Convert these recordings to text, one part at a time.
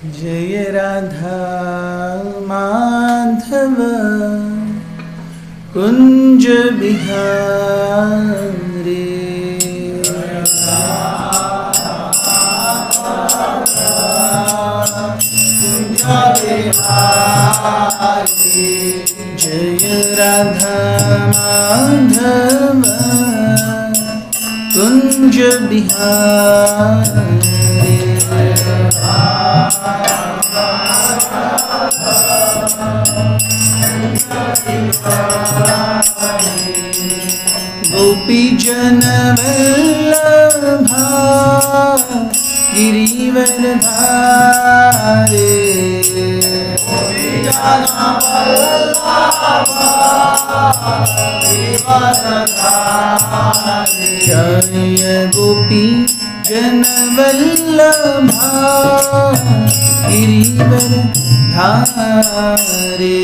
जय राधा माधव कुंज बिहारी। जय राधा माधव कुंज बिहारी। गोपी जन वल्लभा गिरिवर धारे। जय गोपी जन वल्लभा गिरिवर धारे।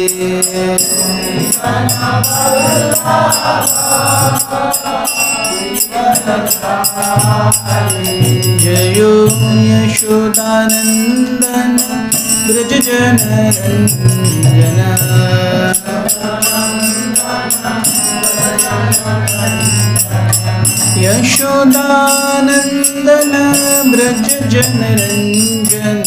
जयो यशोदानंदन ब्रज जनरंजन। यशोदानंदन ब्रज जनरंजन।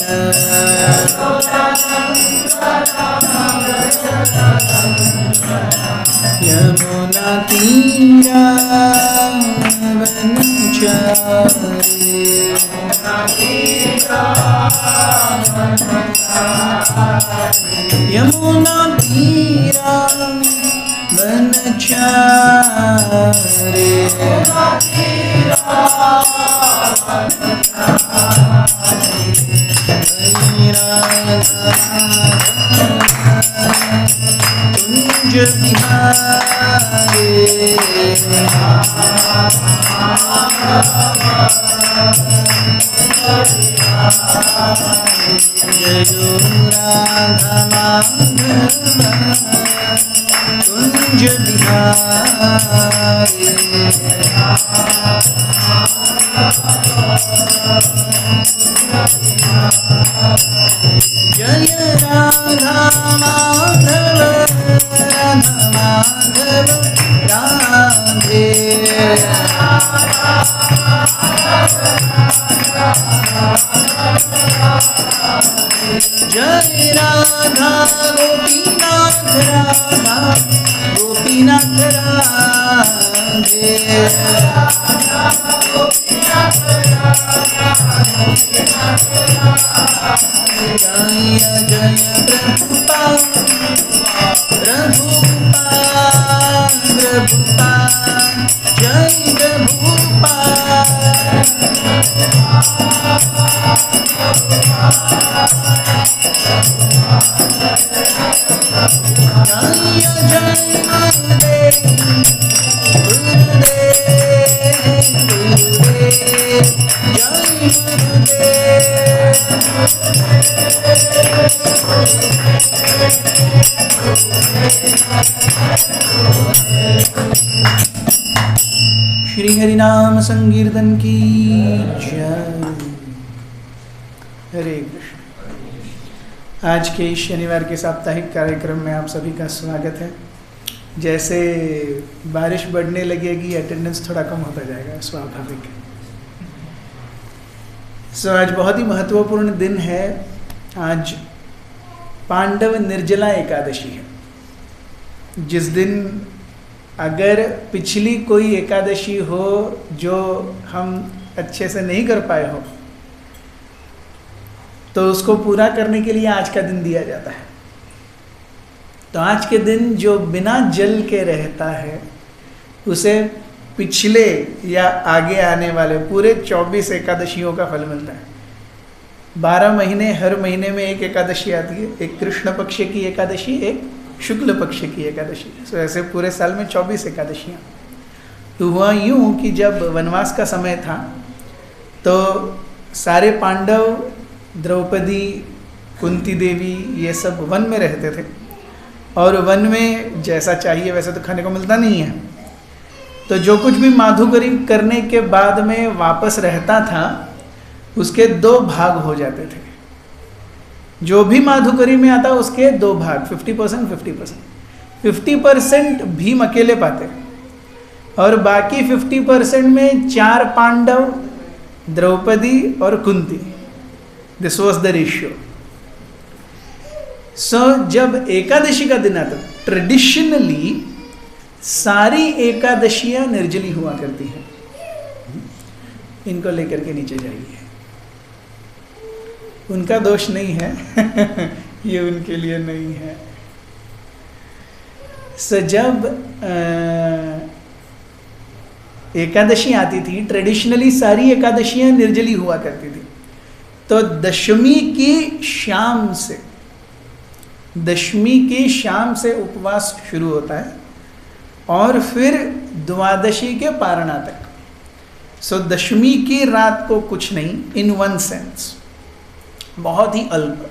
यमुना तीरा वनचारी। यमुना तीरा वनचारी। कुंज बिहारी। जय राधा माधव कुंज बिहारी। जय राधा माधव राधा माधव राधे। जय राधा गोपीनाथ राधा गोपीनाथ राधे। जय जय प्रभुपाद प्रभुपाद प्रभुपाद जय प्रभुपाद। जय जय गुरुदेव गुरुदेव गुरुदेव जय गुरुदेव। श्री हरि नाम संकीर्तन की जय। हरे कृष्ण। आज के इस शनिवार के साप्ताहिक कार्यक्रम में आप सभी का स्वागत है। जैसे बारिश बढ़ने लगेगी अटेंडेंस थोड़ा कम होता जाएगा, स्वाभाविक। आज बहुत ही महत्वपूर्ण दिन है। आज पांडव निर्जला एकादशी है, जिस दिन अगर पिछली कोई एकादशी हो जो हम अच्छे से नहीं कर पाए हो तो उसको पूरा करने के लिए आज का दिन दिया जाता है। तो आज के दिन जो बिना जल के रहता है उसे पिछले या आगे आने वाले पूरे 24 एकादशियों का फल मिलता है। 12 महीने, हर महीने में एक एकादशी आती है। एक कृष्ण पक्ष की एकादशी, एक शुक्ल पक्ष की एकादशी। तो ऐसे पूरे साल में 24 एकादशियाँ। तो हुआ यूँ कि जब वनवास का समय था तो सारे पांडव, द्रौपदी, कुंती देवी, ये सब वन में रहते थे। और वन में जैसा चाहिए वैसा तो खाने को मिलता नहीं है। तो जो कुछ भी माधुकरी करने के बाद में वापस रहता था उसके 2 भाग हो जाते थे। जो भी माधुकरी में आता है उसके 2 भाग, 50%, 50%। 50% भीम अकेले पाते और बाकी 50% में 4 पांडव, द्रौपदी और Kunti. This was the ratio. So जब एकादशी का दिन आता, ट्रेडिशनली सारी एकादशियां निर्जली हुआ करती हैं। इनको लेकर के नीचे जाइए, उनका दोष नहीं है ये उनके लिए नहीं है। सो जब एकादशी आती थी, ट्रेडिशनली सारी एकादशियां निर्जली हुआ करती थी। तो दशमी की शाम से उपवास शुरू होता है और फिर द्वादशी के पारणा तक। सो दशमी की रात को कुछ नहीं, इन वन सेंस बहुत ही अल्प।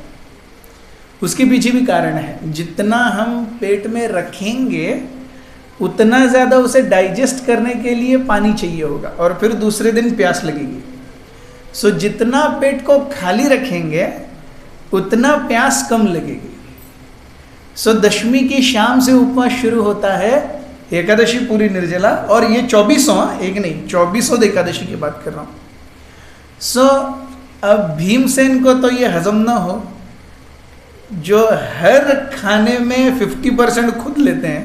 उसके पीछे भी कारण है, जितना हम पेट में रखेंगे उतना ज़्यादा उसे डाइजेस्ट करने के लिए पानी चाहिए होगा और फिर दूसरे दिन प्यास लगेगी। सो जितना पेट को खाली रखेंगे उतना प्यास कम लगेगी। सो दशमी की शाम से उपवास शुरू होता है, एकादशी पूरी निर्जला, और ये 24वां, एक नहीं 24वां एकादशी की बात कर रहा हूँ। सो अब भीमसेन को तो ये हजम ना हो, जो हर खाने में 50% खुद लेते हैं,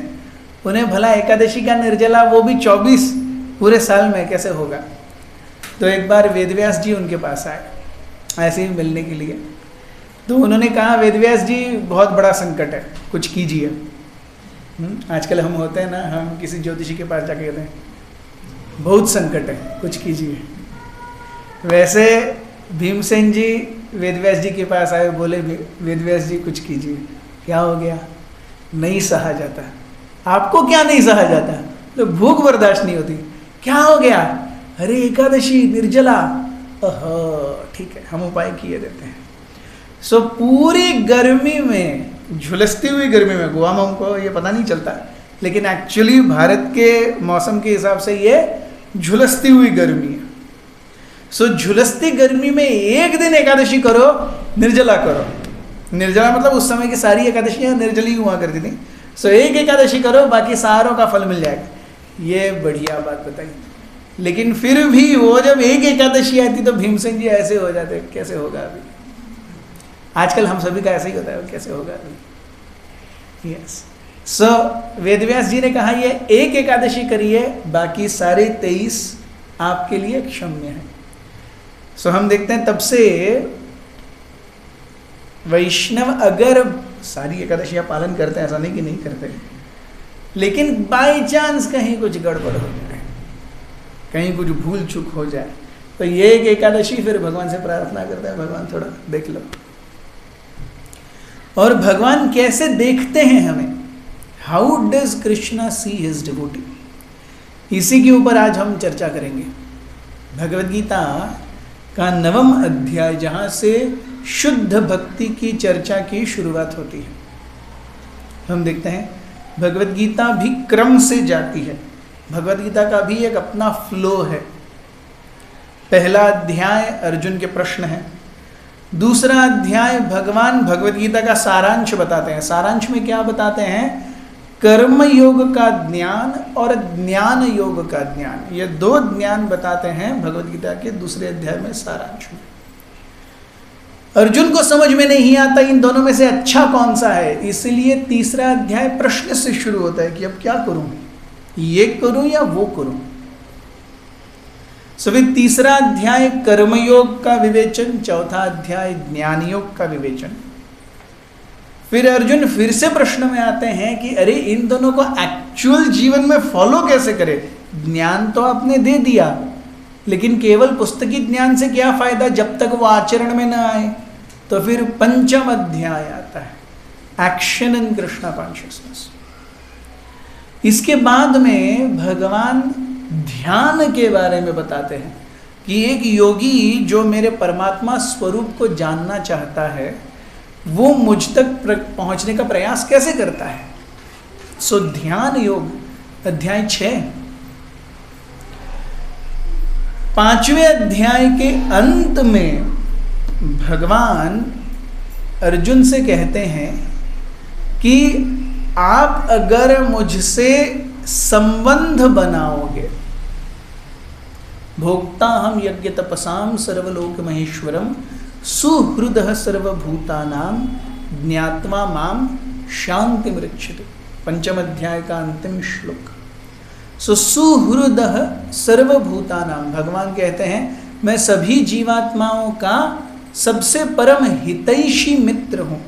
उन्हें भला एकादशी का निर्जला वो भी 24 पूरे साल में कैसे होगा। तो एक बार वेदव्यास जी उनके पास आए ऐसे ही मिलने के लिए। तो उन्होंने कहा, वेदव्यास जी बहुत बड़ा संकट है, कुछ कीजिए। आजकल हम होते हैं ना, हम किसी ज्योतिषी के पास जाके कहते हैं बहुत संकट है, कुछ कीजिए। वैसे भीमसेन जी वेदव्यास जी के पास आए, बोले वेदव्यास जी कुछ कीजिए। क्या हो गया? नहीं सहा जाता। आपको क्या नहीं सहा जाता? तो भूख बर्दाश्त नहीं होती। क्या हो गया? अरे एकादशी निर्जला। ठीक है, हम उपाय किए देते हैं। सो पूरी गर्मी में, झुलसती हुई गर्मी में, गोवा में हमको ये पता नहीं चलता, लेकिन एक्चुअली भारत के मौसम के हिसाब से ये झुलसती हुई गर्मी है। सो झुलसती गर्मी में एक दिन एकादशी करो, निर्जला करो। निर्जला मतलब उस समय की सारी एकादशियां निर्जली हुआ करती थी। सो एक एकादशी करो, बाकी सारों का फल मिल जाएगा। ये बढ़िया बात बताई। लेकिन फिर भी वो जब एक एकादशी आती तो भीमसेन जी ऐसे हो जाते, कैसे होगा अभी? आजकल हम सभी का ऐसा ही होता है, कैसे होगा अभी? यस। सो वेदव्यास जी ने कहा, ये एक एकादशी करिए, बाकी सारे 23 आपके लिए क्षम्य है। सो हम देखते हैं तब से वैष्णव अगर सारी एकादशियां पालन करते हैं, ऐसा नहीं कि नहीं करते, लेकिन बाय चांस कहीं कुछ गड़बड़ हो जाए, कहीं कुछ भूल चूक हो जाए, तो ये एक एकादशी फिर भगवान से प्रार्थना करते हैं, भगवान थोड़ा देख लो। और भगवान कैसे देखते हैं हमें? How does Krishna see his devotee? इसी के ऊपर आज हम चर्चा करेंगे। भगवद गीता का 9वां अध्याय, जहाँ से शुद्ध भक्ति की चर्चा की शुरुआत होती है। हम देखते हैं भगवद गीता भी क्रम से जाती है। भगवद गीता का भी एक अपना फ्लो है। पहला अध्याय अर्जुन के प्रश्न है, दूसरा अध्याय भगवान भगवद गीता का सारांश बताते हैं। सारांश में क्या बताते हैं? कर्म योग का ज्ञान और ज्ञान योग का ज्ञान, ये 2 ज्ञान बताते हैं भगवद गीता के दूसरे अध्याय में, सारांश में। अर्जुन को समझ में नहीं आता इन दोनों में से अच्छा कौन सा है, इसलिए तीसरा अध्याय प्रश्न से शुरू होता है कि अब क्या करूं, ये करूं या वो करूं। सो फिर तीसरा अध्याय कर्मयोग का विवेचन, चौथा अध्याय ज्ञान योग का विवेचन। फिर अर्जुन फिर से प्रश्न में आते हैं कि अरे इन दोनों को एक्चुअल जीवन में फॉलो कैसे करें? ज्ञान तो आपने दे दिया, लेकिन केवल पुस्तकी ज्ञान से क्या फायदा जब तक वो आचरण में ना आए। तो फिर पंचम अध्याय आता है, एक्शन इन कृष्णा कॉन्शियसनेस। इसके बाद में भगवान ध्यान के बारे में बताते हैं कि एक योगी जो मेरे परमात्मा स्वरूप को जानना चाहता है, वो मुझ तक पहुंचने का प्रयास कैसे करता है। सो ध्यान योग अध्याय 6। 5वें अध्याय के अंत में भगवान अर्जुन से कहते हैं कि आप अगर मुझसे संबंध बनाओगे, भोक्ता हम यज्ञ तपसाम सर्वलोक महेश्वरम सुहृदः सर्वभूतानां ज्ञात्वा माम शांति मृच्छति, 5वें अध्याय का अंतिम श्लोक। सुहृदः सर्वभूतानां, भगवान कहते हैं मैं सभी जीवात्माओं का सबसे परम हितैषी मित्र हूं।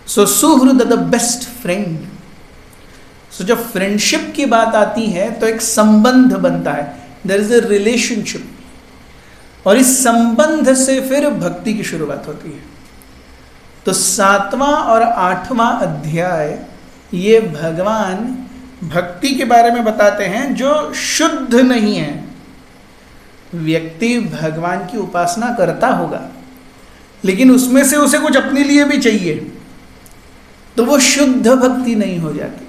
सुहृद द बेस्ट फ्रेंड। जब फ्रेंडशिप की बात आती है तो एक संबंध बनता है, देयर इज ए रिलेशनशिप, और इस संबंध से फिर भक्ति की शुरुआत होती है। तो 7वां और 8वां अध्याय ये भगवान भक्ति के बारे में बताते हैं जो शुद्ध नहीं है। व्यक्ति भगवान की उपासना करता होगा, लेकिन उसमें से उसे कुछ अपने लिए भी चाहिए, तो वो शुद्ध भक्ति नहीं हो जाती,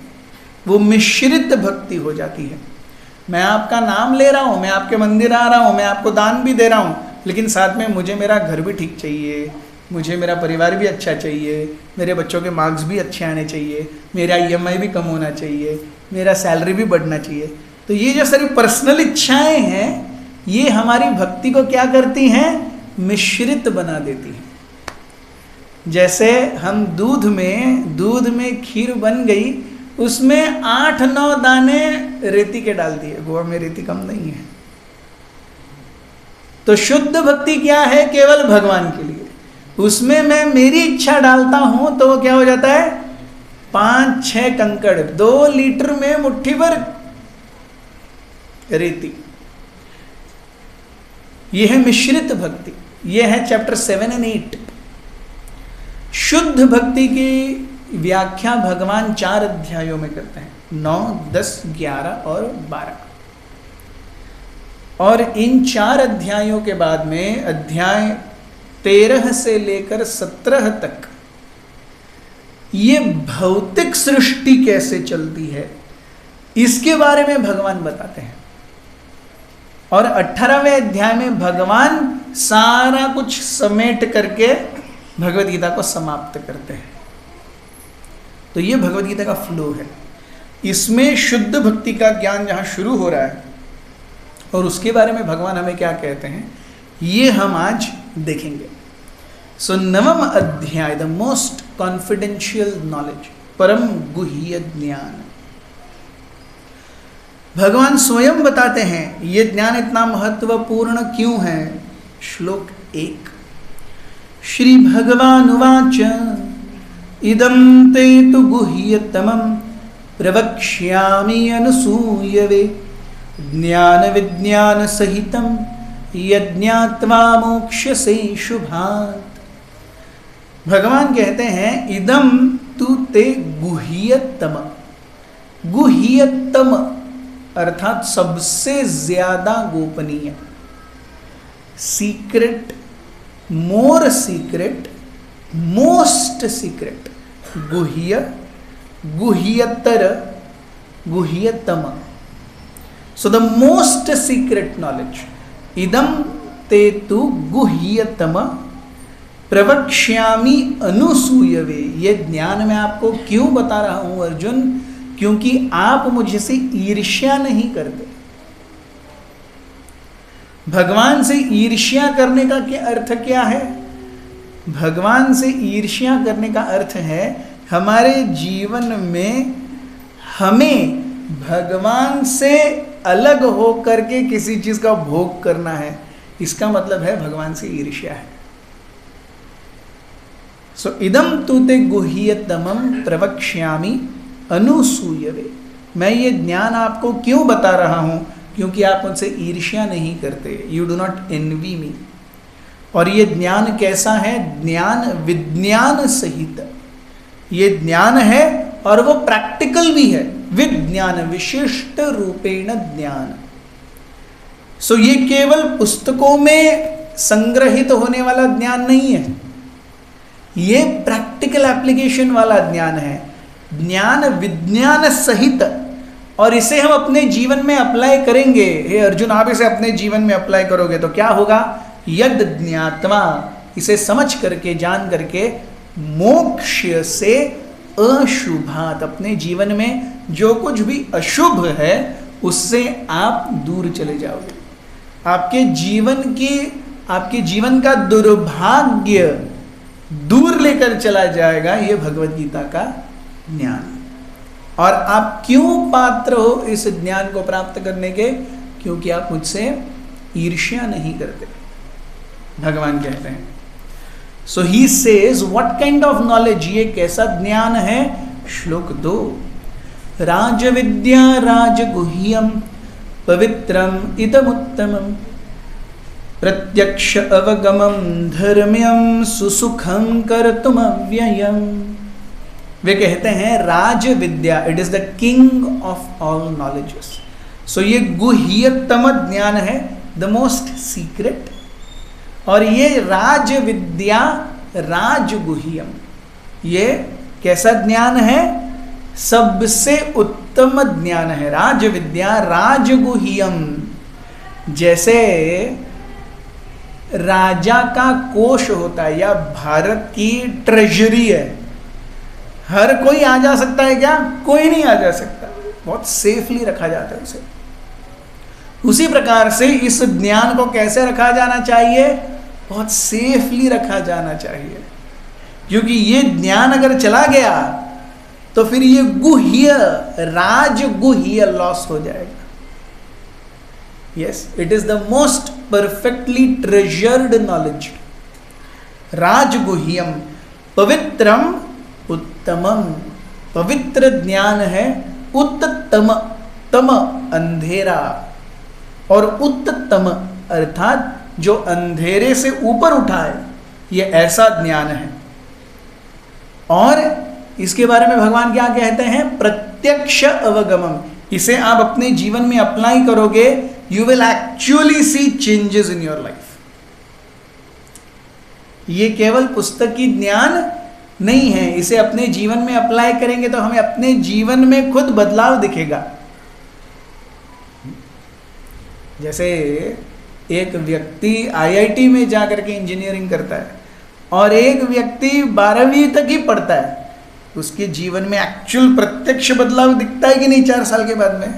वो मिश्रित भक्ति हो जाती है। मैं आपका नाम ले रहा हूँ, मैं आपके मंदिर आ रहा हूँ, मैं आपको दान भी दे रहा हूँ, लेकिन साथ में मुझे मेरा घर भी ठीक चाहिए, मुझे मेरा परिवार भी अच्छा चाहिए, मेरे बच्चों के मार्क्स भी अच्छे आने चाहिए, मेरा EMI भी कम होना चाहिए, मेरा सैलरी भी बढ़ना चाहिए। तो ये जो सारी पर्सनल इच्छाएं हैं, ये हमारी भक्ति को क्या करती हैं? मिश्रित बना देती हैं। जैसे हम दूध में खीर बन गई, उसमें 8-9 दाने रेती के डाल दिए, गोवा में रेती कम नहीं है। तो शुद्ध भक्ति क्या है? केवल भगवान के लिए। उसमें मैं मेरी इच्छा डालता हूं तो वो क्या हो जाता है? 5-6 कंकड़, 2 लीटर में मुट्ठी भर रेती। यह है मिश्रित भक्ति। यह है चैप्टर 7 और 8। शुद्ध भक्ति की व्याख्या भगवान 4 अध्यायों में करते हैं, 9, 10, 11 और 12। और इन 4 अध्यायों के बाद में अध्याय 13 से लेकर 17 तक ये भौतिक सृष्टि कैसे चलती है इसके बारे में भगवान बताते हैं। और 18वें अध्याय में भगवान सारा कुछ समेट करके भगवद गीता को समाप्त करते हैं। तो ये भगवद गीता का फ्लो है। इसमें शुद्ध भक्ति का ज्ञान जहाँ शुरू हो रहा है और उसके बारे में भगवान हमें क्या कहते हैं, ये हम आज देखेंगे। सो 9वां अध्याय, द मोस्ट कॉन्फिडेंशियल नॉलेज, परम गुह्य ज्ञान। भगवान स्वयं बताते हैं ये ज्ञान इतना महत्वपूर्ण क्यों है। श्लोक 1, श्री भगवान उवाच इदं ते तु गुह्यतमं प्रवक्ष्यामि अनसूयवे ज्ञान विज्ञान सहितं यज्ञात्वा मोक्ष्यसे शुभात्। भगवान कहते हैं इदं तु ते गुह्यतम। गुह्यतम अर्थात सबसे ज्यादा गोपनीय, secret, more secret, most secret, गुह्य, गुह्यतर, गुह्यतम। So the most secret knowledge, इदम ते तु गुह्यतम प्रवक्ष्यामि अनुसूयवे। ये ज्ञान मैं आपको क्यों बता रहा हूं अर्जुन? क्योंकि आप मुझसे ईर्ष्या नहीं करते। भगवान से ईर्ष्या करने का क्या अर्थ क्या है? भगवान से ईर्ष्या करने का अर्थ है हमारे जीवन में हमें भगवान से अलग हो करके किसी चीज का भोग करना है। इसका मतलब है भगवान से ईर्ष्या है। सो इदम तुते गुह्यतमं प्रवक्ष्यामि अनुसूयवे। मैं ये ज्ञान आपको क्यों बता रहा हूं? क्योंकि आप मुझसे ईर्ष्या नहीं करते। यू डू नॉट एनवी मी। और ये ज्ञान कैसा है? ज्ञान विज्ञान सहित ये ज्ञान है और वो प्रैक्टिकल भी है। विज्ञान विशिष्ट रूपेण ज्ञान। सो ये केवल पुस्तकों में संग्रहित होने वाला ज्ञान नहीं है, ये प्रैक्टिकल एप्लीकेशन वाला ज्ञान है। ज्ञान विज्ञान सहित, और इसे हम अपने जीवन में अप्लाई करेंगे। हे अर्जुन, आप इसे अपने जीवन में अप्लाई करोगे तो क्या होगा? यद ज्ञात्वा इसे समझ करके, जान करके मोक्ष से अशुभात, अपने जीवन में जो कुछ भी अशुभ है उससे आप दूर चले जाओगे। आपके जीवन का दुर्भाग्य दूर लेकर चला जाएगा, ये भगवद गीता का ज्ञान। और आप क्यों पात्र हो इस ज्ञान को प्राप्त करने के? क्योंकि आप मुझसे ईर्ष्या नहीं करते, भगवान कहते हैं। So he says what kind of knowledge, ये कैसा ज्ञान है? श्लोक 2, राजविद्या राजगुह्यम पवित्रम इदमुत्तमम प्रत्यक्ष अवगमम धर्म्यम सुसुखम कर्तुम अव्ययम। वे कहते हैं राज विद्या, it is the king of all knowledges. So ये गुह्यतम ज्ञान है, द मोस्ट सीक्रेट। और ये राज विद्या राजगुह्यम, ये कैसा ज्ञान है? सबसे उत्तम ज्ञान है। राज विद्या राजगुह्यम, जैसे राजा का कोष होता है या भारत की ट्रेजरी है, हर कोई आ जा सकता है क्या? कोई नहीं आ जा सकता, बहुत सेफली रखा जाता है उसे। उसी प्रकार से इस ज्ञान को कैसे रखा जाना चाहिए? बहुत सेफली रखा जाना चाहिए, क्योंकि ये ज्ञान अगर चला गया तो फिर ये गुह्य, राजगुह्य लॉस हो जाएगा। Yes, it is the most perfectly treasured knowledge. राजगुह्यम पवित्रम उत्तमम, पवित्र ज्ञान है। उत्तम, तम अंधेरा, और उत्तम अर्थात जो अंधेरे से ऊपर उठा है, ये ऐसा ज्ञान है। और इसके बारे में भगवान क्या कहते हैं? प्रत्यक्ष अवगमम। इसे आप अपने जीवन में अप्लाई करोगे, you will actually see changes in your life. ये केवल पुस्तकी ज्ञान नहीं है, इसे अपने जीवन में अप्लाई करेंगे तो हमें अपने जीवन में खुद बदलाव दिखेगा। जैसे एक व्यक्ति आईआईटी में जाकर के इंजीनियरिंग करता है और एक व्यक्ति 12वीं तक ही पढ़ता है, उसके जीवन में एक्चुअल प्रत्यक्ष बदलाव दिखता है कि नहीं? 4 साल के बाद में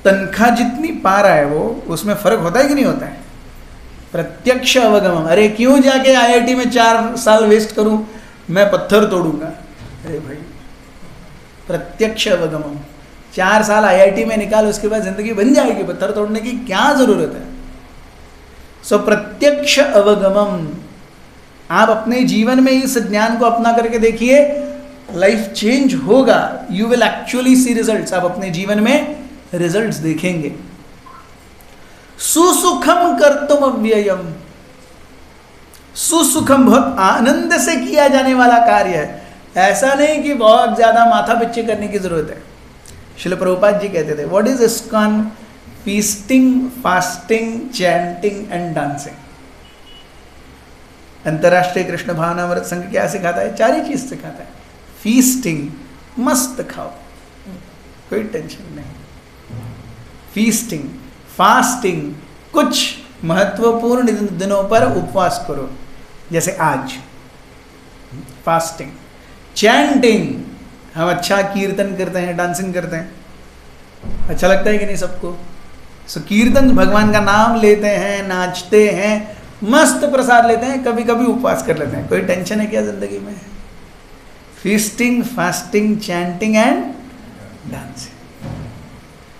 तनख्वाह जितनी पा रहा है वो, उसमें फर्क होता है कि नहीं होता है? प्रत्यक्ष अवगमन। अरे क्यों जाके आईआईटी में 4 साल वेस्ट करूं, मैं पत्थर तोड़ूंगा। अरे भाई, प्रत्यक्ष अवगमन, 4 साल आईआईटी में निकाल, उसके बाद जिंदगी बन जाएगी। पत्थर तोड़ने की क्या जरूरत है? सो प्रत्यक्ष अवगमन, आप अपने जीवन में इस ज्ञान को अपना करके देखिए, लाइफ चेंज होगा। You will actually see results, आप अपने जीवन में रिजल्ट्स देखेंगे। सुसुखम कर्तुम अव्ययम, सुसुखम बहुत आनंद से किया जाने वाला कार्य है, ऐसा नहीं कि बहुत ज्यादा माथा पिच्ची करने की जरूरत है। श्रील प्रभुपाद जी कहते थे, what is ISKCON? Feasting, fasting, chanting and dancing. अंतरराष्ट्रीय कृष्ण भावनामृत संघ क्या सिखाता है? 4 ही चीज सिखाता है। फीस्टिंग, मस्त खाओ, कोई टेंशन नहीं। फीस्टिंग, फास्टिंग, कुछ महत्वपूर्ण दिनों पर उपवास करो, जैसे आज फास्टिंग। चैंटिंग, हम अच्छा कीर्तन करते हैं, डांसिंग करते हैं, अच्छा लगता है कि नहीं सबको? सो कीर्तन, भगवान का नाम लेते हैं, नाचते हैं, मस्त प्रसाद लेते हैं, कभी कभी उपवास कर लेते हैं, कोई टेंशन है क्या जिंदगी में? Feasting, fasting, chanting and dancing.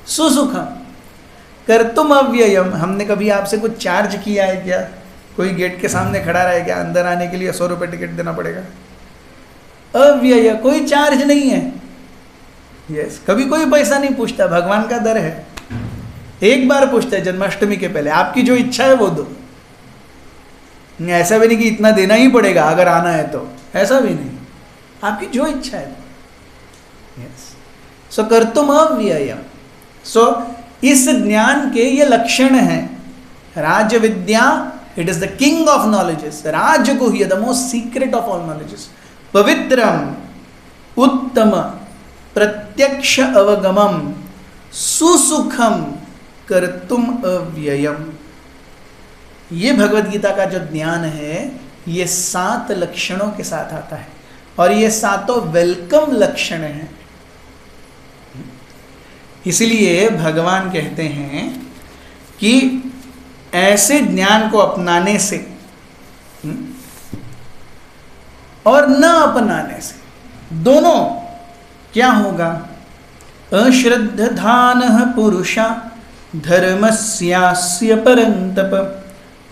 सुसुखम कर्तुम अव्ययम। हमने कभी आपसे कुछ चार्ज किया है क्या? कोई गेट के सामने खड़ा रहे क्या? अंदर आने के लिए 100 रुपये टिकट देना पड़ेगा? अव्यय, कोई चार्ज नहीं है। यस, कभी कोई पैसा नहीं पूछता, भगवान का दर है। एक बार पूछता है जन्माष्टमी के पहले, आपकी जो इच्छा है वो दो। ऐसा भी नहीं कि इतना देना ही पड़ेगा अगर आना है तो, ऐसा भी नहीं, आपकी जो इच्छा है। यस, सो कर्तुम अव्ययम। सो इस ज्ञान के ये लक्षण हैं। राज विद्या, it is the king of knowledges. राजगुह्य, the most secret of all knowledges. पवित्रम, उत्तम, प्रत्यक्ष अवगमम, सुसुखम, कर्तुम अव्ययम। ये भगवद गीता का जो ज्ञान है ये 7 लक्षणों के साथ आता है और ये 7 वेलकम लक्षण हैं। इसलिए भगवान कहते हैं कि ऐसे ज्ञान को अपनाने से और न अपनाने से दोनों क्या होगा? अश्रद्धधानः पुरुषा धर्मस्यास्य परन्तप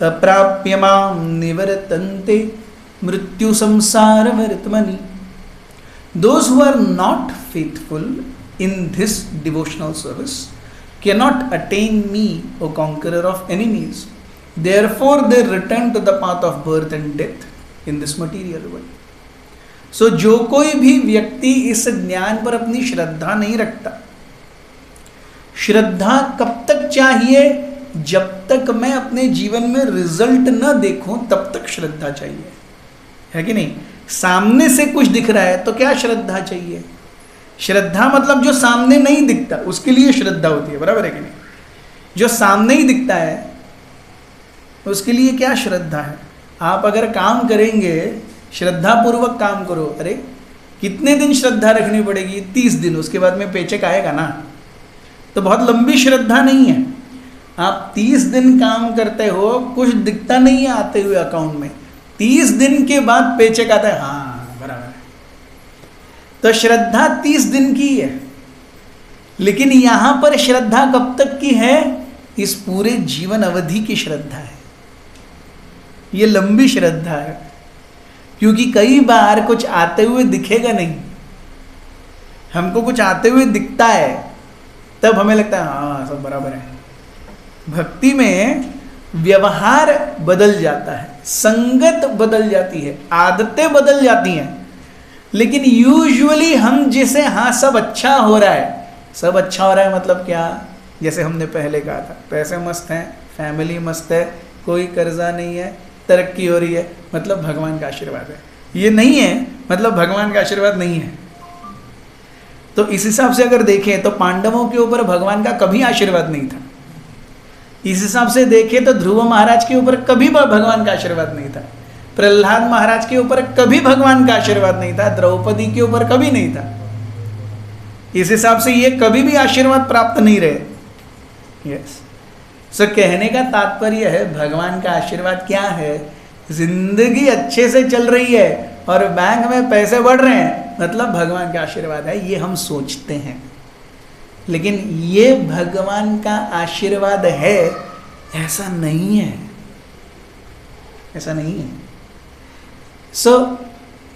अप्राप्य मां निवर्तन्ते मृत्यु संसार वर्त्मनि। Those who are not faithful in this devotional service cannot attain me, O conqueror of enemies. Therefore they return to the path of birth and death in this material world. So जो कोई भी व्यक्ति इस ज्ञान पर अपनी श्रद्धा नहीं रखता, श्रद्धा कब तक चाहिए? जब तक मैं अपने जीवन में रिजल्ट न देखूं तब तक श्रद्धा चाहिए, है कि नहीं? सामने से कुछ दिख रहा है तो क्या श्रद्धा चाहिए? श्रद्धा मतलब जो सामने नहीं दिखता उसके लिए श्रद्धा होती है, बराबर है कि नहीं? जो सामने ही दिखता है उसके लिए क्या श्रद्धा है? आप अगर काम करेंगे, श्रद्धा पूर्वक काम करो, अरे कितने दिन श्रद्धा रखनी पड़ेगी? 30 दिन, उसके बाद में पेचेक आएगा ना। तो बहुत लंबी श्रद्धा नहीं है। आप 30 दिन काम करते हो, कुछ दिखता नहीं है आते हुए अकाउंट में, 30 दिन के बाद पेचेक आता है, हाँ बराबर है। तो श्रद्धा 30 दिन की है, लेकिन यहां पर श्रद्धा कब तक की है? इस पूरे जीवन अवधि की श्रद्धा है। ये लंबी श्रद्धा है, क्योंकि कई बार कुछ आते हुए दिखेगा नहीं, हमको कुछ आते हुए दिखता है तब हमें लगता है हाँ सब बराबर है। भक्ति में व्यवहार बदल जाता है, संगत बदल जाती है, आदतें बदल जाती हैं, लेकिन यूजुअली हम जैसे हाँ सब अच्छा हो रहा है, सब अच्छा हो रहा है मतलब क्या? जैसे हमने पहले कहा था, पैसे मस्त हैं, फैमिली मस्त है, कोई कर्जा नहीं है, तरक्की हो रही है, मतलब भगवान का आशीर्वाद है। ये नहीं है मतलब भगवान का आशीर्वाद नहीं है। तो इस हिसाब से अगर देखें तो पांडवों के ऊपर भगवान का कभी आशीर्वाद नहीं था। इस हिसाब से देखें तो ध्रुव महाराज के ऊपर कभी भगवान का आशीर्वाद नहीं था, प्रहलाद महाराज के ऊपर कभी भगवान का आशीर्वाद नहीं था, द्रौपदी के ऊपर कभी नहीं था। इस हिसाब से ये कभी भी आशीर्वाद प्राप्त नहीं रहे। यस, सो कहने का तात्पर्य है भगवान का आशीर्वाद क्या है? जिंदगी अच्छे से चल रही है और बैंक में पैसे बढ़ रहे हैं, मतलब भगवान का आशीर्वाद है। ये हम सोचते हैं, लेकिन ये भगवान का आशीर्वाद है ऐसा नहीं है, ऐसा नहीं है। सो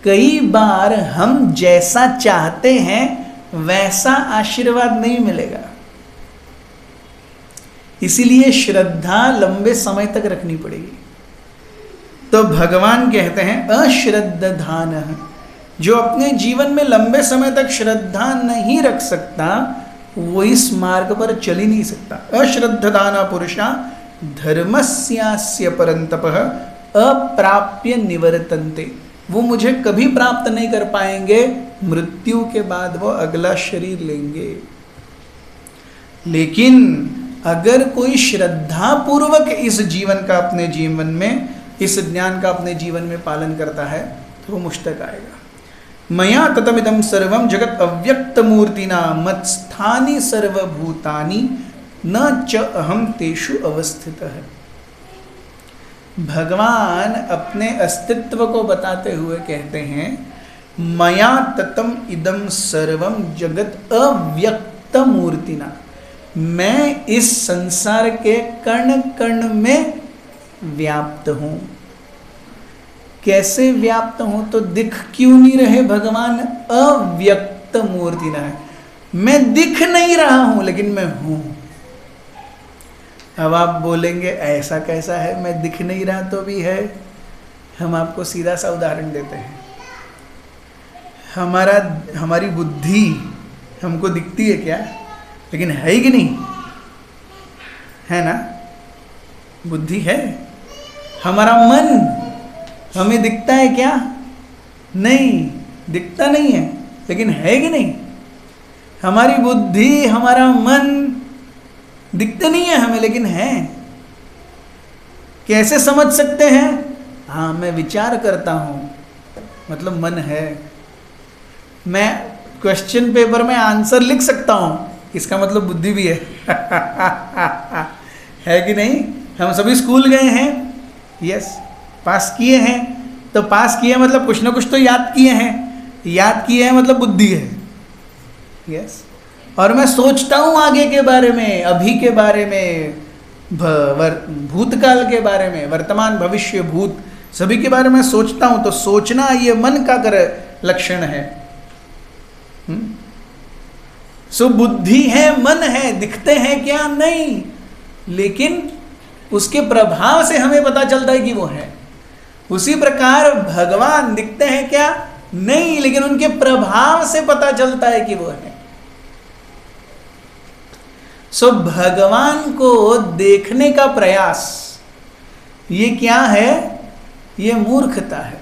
कई बार हम जैसा चाहते हैं वैसा आशीर्वाद नहीं मिलेगा, इसीलिए श्रद्धा लंबे समय तक रखनी पड़ेगी। तो भगवान कहते हैं अश्रद्धधानः, जो अपने जीवन में लंबे समय तक श्रद्धा नहीं रख सकता वो इस मार्ग पर चल ही नहीं सकता। अश्रद्धधाना पुरुषा धर्मस्यास्य परन्तपः अप्राप्य निवर्तन्ते, वो मुझे कभी प्राप्त नहीं कर पाएंगे, मृत्यु के बाद वो अगला शरीर लेंगे। लेकिन अगर कोई श्रद्धा पूर्वक इस जीवन का अपने जीवन में, इस ज्ञान का अपने जीवन में पालन करता है तो वो मुझ तक आएगा। मया ततमिदं सर्वं जगत अव्यक्त मूर्तिना मत्स्थानि सर्वभूतानि न च अहम तेषु अवस्थितः। भगवान अपने अस्तित्व को बताते हुए कहते हैं मया ततम इदं सर्वं जगत अव्यक्त मूर्तिना, मैं इस संसार के कण कण में व्याप्त हूँ। कैसे व्याप्त हूँ? तो दिख क्यों नहीं रहे भगवान? अव्यक्त मूर्ति न है, मैं दिख नहीं रहा हूँ लेकिन मैं हूँ। अब आप बोलेंगे ऐसा कैसा है, मैं दिख नहीं रहा तो भी है। हम आपको सीधा सा उदाहरण देते हैं। हमारी बुद्धि हमको दिखती है क्या? लेकिन है कि नहीं? है ना, बुद्धि है। हमारा मन हमें दिखता है क्या? नहीं दिखता नहीं है, लेकिन है कि नहीं? हमारी बुद्धि, हमारा मन दिखते नहीं है हमें, लेकिन है। कैसे समझ सकते हैं? हाँ, मैं विचार करता हूँ, मतलब मन है। मैं क्वेश्चन पेपर में आंसर लिख सकता हूँ, इसका मतलब बुद्धि भी है। है कि नहीं? हम सभी स्कूल गए हैं, यस, पास किए हैं, तो पास किए मतलब कुछ ना कुछ तो याद किए हैं, याद किए हैं मतलब बुद्धि है, यस। और मैं सोचता हूँ आगे के बारे में, अभी के बारे में, भूतकाल के बारे में, वर्तमान भविष्य भूत सभी के बारे में सोचता हूँ। तो सोचना ये मन का लक्षण है। सो बुद्धि है, मन है, दिखते हैं क्या? नहीं, लेकिन उसके प्रभाव से हमें पता चलता है कि वो है। उसी प्रकार भगवान दिखते हैं क्या? नहीं, लेकिन उनके प्रभाव से पता चलता है कि वो है। सो भगवान को देखने का प्रयास, ये क्या है? ये मूर्खता है।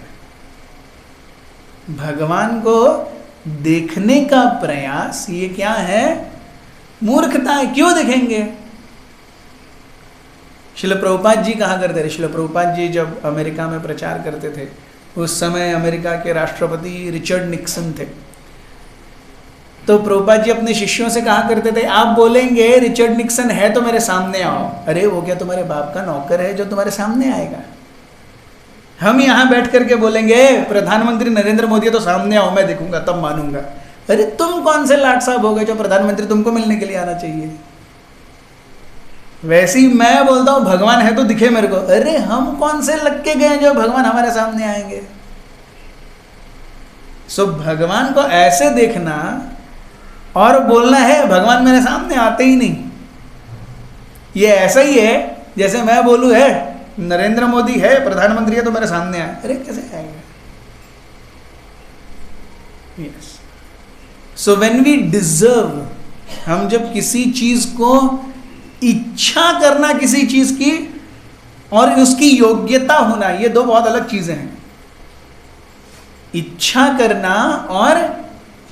भगवान को देखने का प्रयास, ये क्या है? मूर्खता है। क्यों देखेंगे? श्रील प्रभुपाद जी कहा करते थे, श्रील प्रभुपाद जी जब अमेरिका में प्रचार करते थे, उस समय अमेरिका के राष्ट्रपति रिचर्ड निक्सन थे। तो प्रभुपाद जी अपने शिष्यों से कहा करते थे, आप बोलेंगे रिचर्ड निक्सन है तो मेरे सामने आओ। अरे वो क्या तुम्हारे बाप का नौकर है जो तुम्हारे सामने आएगा? हम यहाँ बैठ करके बोलेंगे प्रधानमंत्री नरेंद्र मोदी है तो सामने आओ, मैं देखूंगा तब मानूंगा। अरे तुम कौन से लाट साहब हो गए जो प्रधानमंत्री तुमको मिलने के लिए आना चाहिए? वैसे ही मैं बोलता हूँ भगवान है तो दिखे मेरे को। अरे हम कौन से लग के गए जो भगवान हमारे सामने आएंगे? सो भगवान को ऐसे देखना और बोलना है भगवान मेरे सामने आते ही नहीं, ये ऐसा ही है जैसे मैं बोलूँ है नरेंद्र मोदी है प्रधानमंत्री है तो मेरे सामने आए। अरे कैसे आएगा? Yes. So when we deserve, हम जब किसी चीज को इच्छा करना किसी चीज की और उसकी योग्यता होना, ये दो बहुत अलग चीजें हैं। इच्छा करना और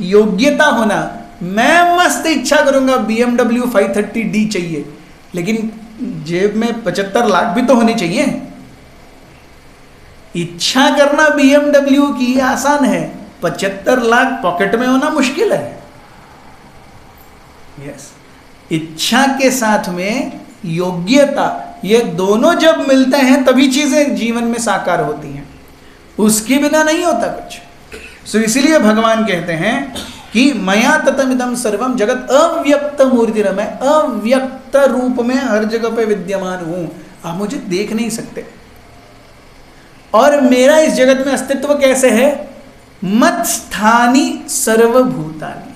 योग्यता होना। मैं मस्त इच्छा करूंगा BMW 530D चाहिए, लेकिन जेब में 75 लाख भी तो होनी चाहिए। इच्छा करना BMW की आसान है, 75 लाख पॉकेट में होना मुश्किल है। यस। इच्छा के साथ में योग्यता, ये दोनों जब मिलते हैं तभी चीजें जीवन में साकार होती हैं, उसके बिना नहीं होता कुछ। सो इसीलिए भगवान कहते हैं कि मया ततमिदं सर्वम जगत अव्यक्त मूर्तिरम, मैं अव्यक्त रूप में हर जगह पे विद्यमान हूं, आप मुझे देख नहीं सकते। और मेरा इस जगत में अस्तित्व कैसे है? मत स्थानी सर्वभूतानि,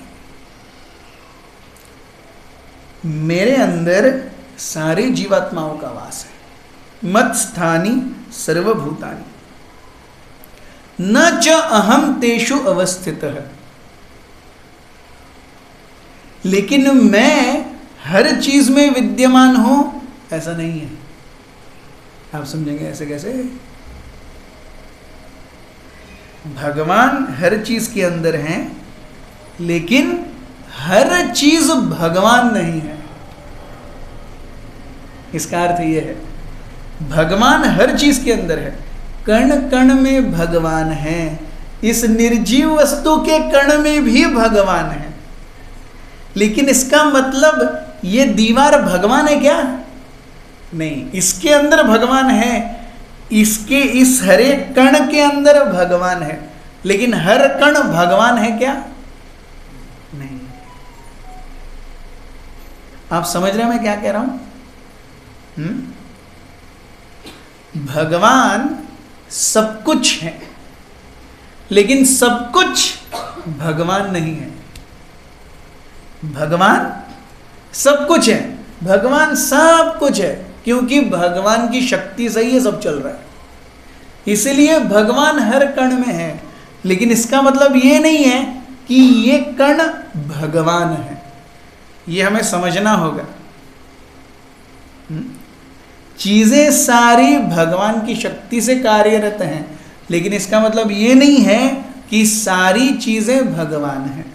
मेरे अंदर सारे जीवात्माओं का वास है। मत स्थानी सर्वभूतानि न च अहम तेषु अवस्थितः, लेकिन मैं हर चीज में विद्यमान हूं, ऐसा नहीं है। आप समझेंगे ऐसे कैसे? भगवान हर चीज के अंदर हैं, लेकिन हर चीज भगवान नहीं है। इसका अर्थ यह है, भगवान हर चीज के अंदर है, कण कण में भगवान है, इस निर्जीव वस्तु के कण में भी भगवान है। लेकिन इसका मतलब ये दीवार भगवान है क्या? नहीं, इसके अंदर भगवान है, इसके इस हरे कण के अंदर भगवान है, लेकिन हर कण भगवान है क्या? नहीं। आप समझ रहे हैं मैं क्या कह रहा हूं? भगवान सब कुछ है, लेकिन सब कुछ भगवान नहीं है। भगवान सब कुछ है, भगवान सब कुछ है, क्योंकि भगवान की शक्ति से ही सब चल रहा है। इसलिए भगवान हर कण में है, लेकिन इसका मतलब ये नहीं है कि ये कण भगवान है। ये हमें समझना होगा। चीजें सारी भगवान की शक्ति से कार्यरत हैं, लेकिन इसका मतलब ये नहीं है कि सारी चीजें भगवान हैं।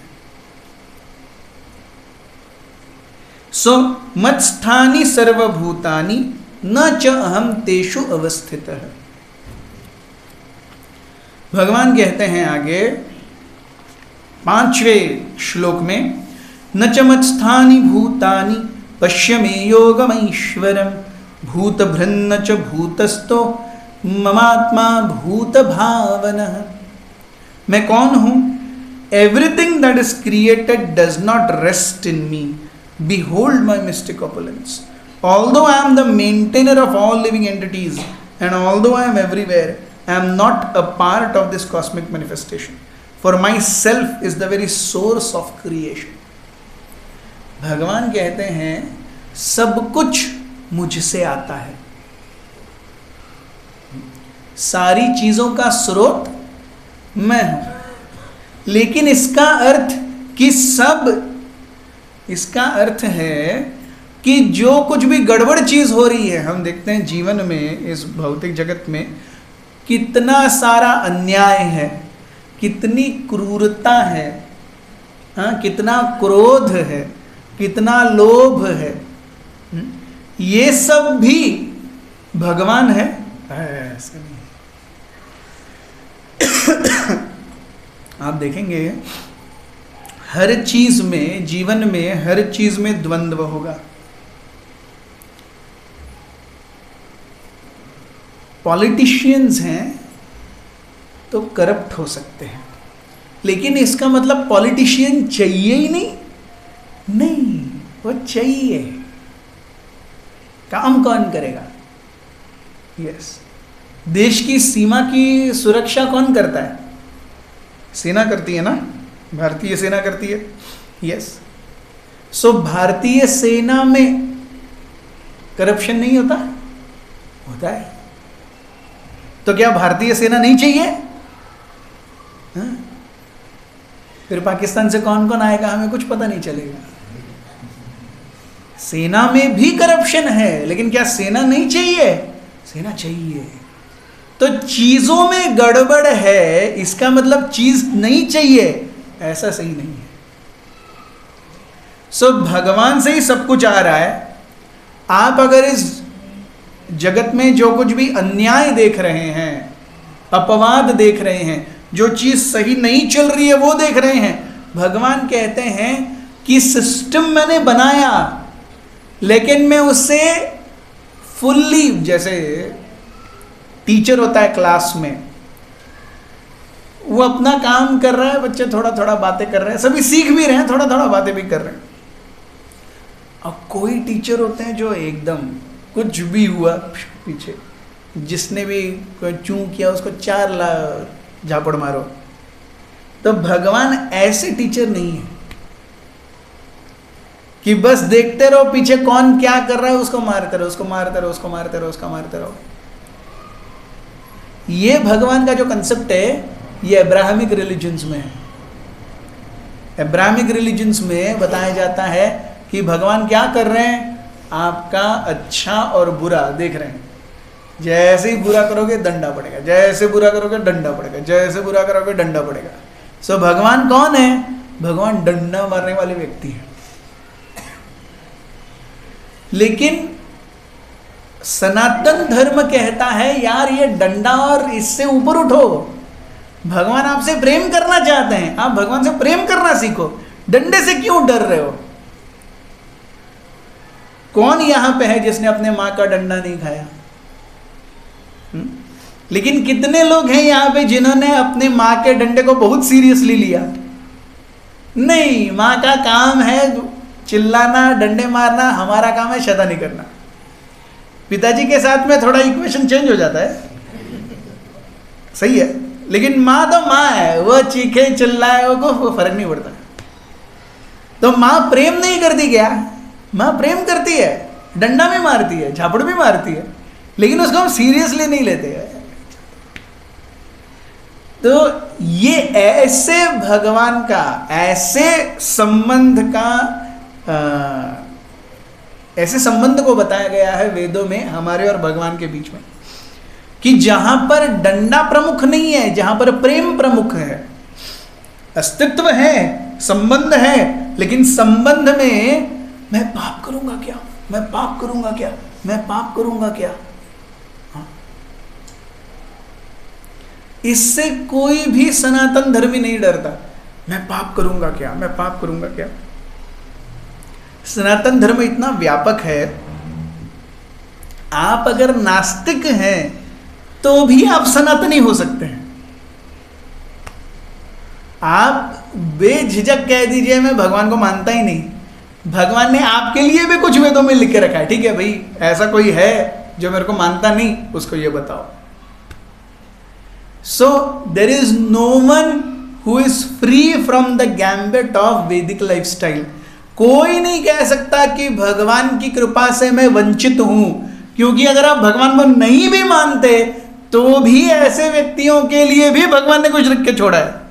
सो मत्स्थानि सर्वभूतानि न च अहम तेषु अवस्थितः। भगवान कहते हैं आगे 5वें श्लोक में, न च मत्स्थानि भूतानि पश्य मे योगमैश्वरम् भूतभृन्न च भूतस्थो ममात्मा भूत भावनः। मैं कौन हूं? Everything that is created does not rest in me, behold my mistake opulence. Although I am the maintainer of all living entities and although I am everywhere, I am not a part of this cosmic manifestation, for myself is the very source of creation. भगवान कहते हैं सब कुछ मुझसे आता है, सारी चीजों का स्रोत मैं हूं। लेकिन इसका अर्थ कि इसका अर्थ है कि जो कुछ भी गड़बड़ चीज हो रही है, हम देखते हैं जीवन में, इस भौतिक जगत में कितना सारा अन्याय है, कितनी क्रूरता है, हाँ, कितना क्रोध है, कितना लोभ है, ये सब भी भगवान है, ऐसा नहीं। आप देखेंगे हर चीज में, जीवन में हर चीज में द्वंद्व होगा। पॉलिटिशियंस हैं तो करप्ट हो सकते हैं, लेकिन इसका मतलब पॉलिटिशियन चाहिए ही नहीं, वो चाहिए। काम कौन करेगा? यस, देश की सीमा की सुरक्षा कौन करता है? सेना करती है ना, भारतीय सेना करती है। यस, सो भारतीय सेना में करप्शन नहीं होता? होता है। तो क्या भारतीय सेना नहीं चाहिए? हाँ? फिर पाकिस्तान से कौन कौन आएगा हमें कुछ पता नहीं चलेगा। सेना में भी करप्शन है, लेकिन क्या सेना नहीं चाहिए? सेना चाहिए। तो चीजों में गड़बड़ है, इसका मतलब चीज नहीं चाहिए, ऐसा सही नहीं है। सो भगवान से ही सब कुछ आ रहा है। आप अगर इस जगत में जो कुछ भी अन्याय देख रहे हैं, अपवाद देख रहे हैं, जो चीज सही नहीं चल रही है वो देख रहे हैं, भगवान कहते हैं कि सिस्टम मैंने बनाया, लेकिन मैं उसे फुल्ली, जैसे टीचर होता है क्लास में, वो अपना काम कर रहा है, बच्चे थोड़ा थोड़ा बातें कर रहे हैं, सभी सीख भी रहे हैं, थोड़ा थोड़ा बातें भी कर रहे हैं। अब कोई टीचर होते हैं जो एकदम कुछ भी हुआ पीछे, जिसने भी कोई चूं किया उसको 4 झापड़ मारो। तो भगवान ऐसे टीचर नहीं है कि बस देखते रहो पीछे कौन क्या कर रहा है, उसको मारते रहो, उसको मारते रहो, उसको मारते रहो, उसको मारते रहो। ये भगवान का जो कंसेप्ट है, ये अब्राहमिक रिलीजन्स में है। अब्राहमिक रिलीजन्स में बताया जाता है कि भगवान क्या कर रहे हैं, आपका अच्छा और बुरा देख रहे हैं। जैसे ही बुरा करोगे डंडा पड़ेगा, जैसे बुरा करोगे डंडा पड़ेगा, जैसे बुरा करोगे डंडा पड़ेगा। सो भगवान कौन है? भगवान डंडा मारने वाले व्यक्ति है। लेकिन सनातन धर्म कहता है यार ये डंडा और इससे ऊपर उठो, भगवान आपसे प्रेम करना चाहते हैं, आप भगवान से प्रेम करना सीखो, डंडे से क्यों डर रहे हो? कौन यहां पे है जिसने अपने मां का डंडा नहीं खाया? लेकिन कितने लोग हैं यहां पे जिन्होंने अपने मां के डंडे को बहुत सीरियसली लिया? नहीं, मां का काम है चिल्लाना, डंडे मारना, हमारा काम है शैतानी करना। पिताजी के साथ में थोड़ा इक्वेशन चेंज हो जाता है, सही है, लेकिन माँ तो माँ है, वो चीखे चिल्लाए वो फर्क नहीं पड़ता। तो माँ प्रेम नहीं करती क्या? माँ प्रेम करती है, डंडा भी मारती है, झापड़ भी मारती है, लेकिन उसको हम सीरियसली नहीं लेते हैं। तो ये ऐसे भगवान का, ऐसे संबंध का, ऐसे संबंध को बताया गया है वेदों में हमारे और भगवान के बीच में, कि जहां पर डंडा प्रमुख नहीं है, जहां पर प्रेम प्रमुख है। अस्तित्व है, संबंध है, लेकिन संबंध में मैं पाप करूंगा क्या, मैं पाप करूंगा क्या, मैं पाप करूंगा क्या? इससे कोई भी सनातन धर्मी नहीं डरता। मैं पाप करूंगा क्या, मैं पाप करूंगा क्या? सनातन धर्म इतना व्यापक है, आप अगर नास्तिक हैं तो भी आप सनातनी हो सकते हैं। आप बेझिझक कह दीजिए मैं भगवान को मानता ही नहीं, भगवान ने आपके लिए भी कुछ वेदों में लिख के रखा है। ठीक है भाई, ऐसा कोई है जो मेरे को मानता नहीं, उसको ये बताओ। So there is no one who is free from the gambit of Vedic lifestyle. कोई नहीं कह सकता कि भगवान की कृपा से मैं वंचित हूं, क्योंकि अगर आप भगवान को नहीं भी मानते तो भी ऐसे व्यक्तियों के लिए भी भगवान ने कुछ लिख के छोड़ा है।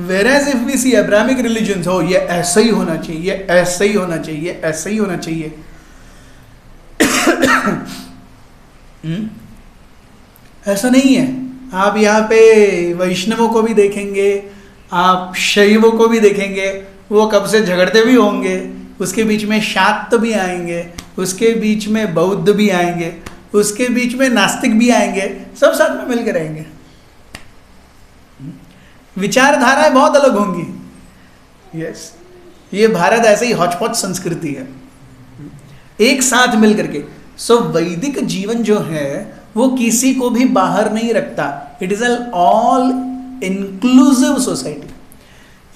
Whereas if we see Abrahamic religions, हो ये ऐसा ही होना चाहिए, ये ऐसा ही होना चाहिए, ऐसा ही होना चाहिए। ऐसा नहीं है। आप यहाँ पे वैष्णवों को भी देखेंगे, आप शैवों को भी देखेंगे, वो कब से झगड़ते भी होंगे, उसके बीच में शाक्त भी आएंगे, उसके बीच में बौद्ध भी आएंगे, उसके बीच में नास्तिक भी आएंगे, सब साथ में मिलकर रहेंगे। विचारधाराएं बहुत अलग होंगी। यस, ये भारत ऐसे ही हॉचपॉच संस्कृति है, एक साथ मिलकर के। सो वैदिक जीवन जो है वो किसी को भी बाहर नहीं रखता। It is an all inclusive society.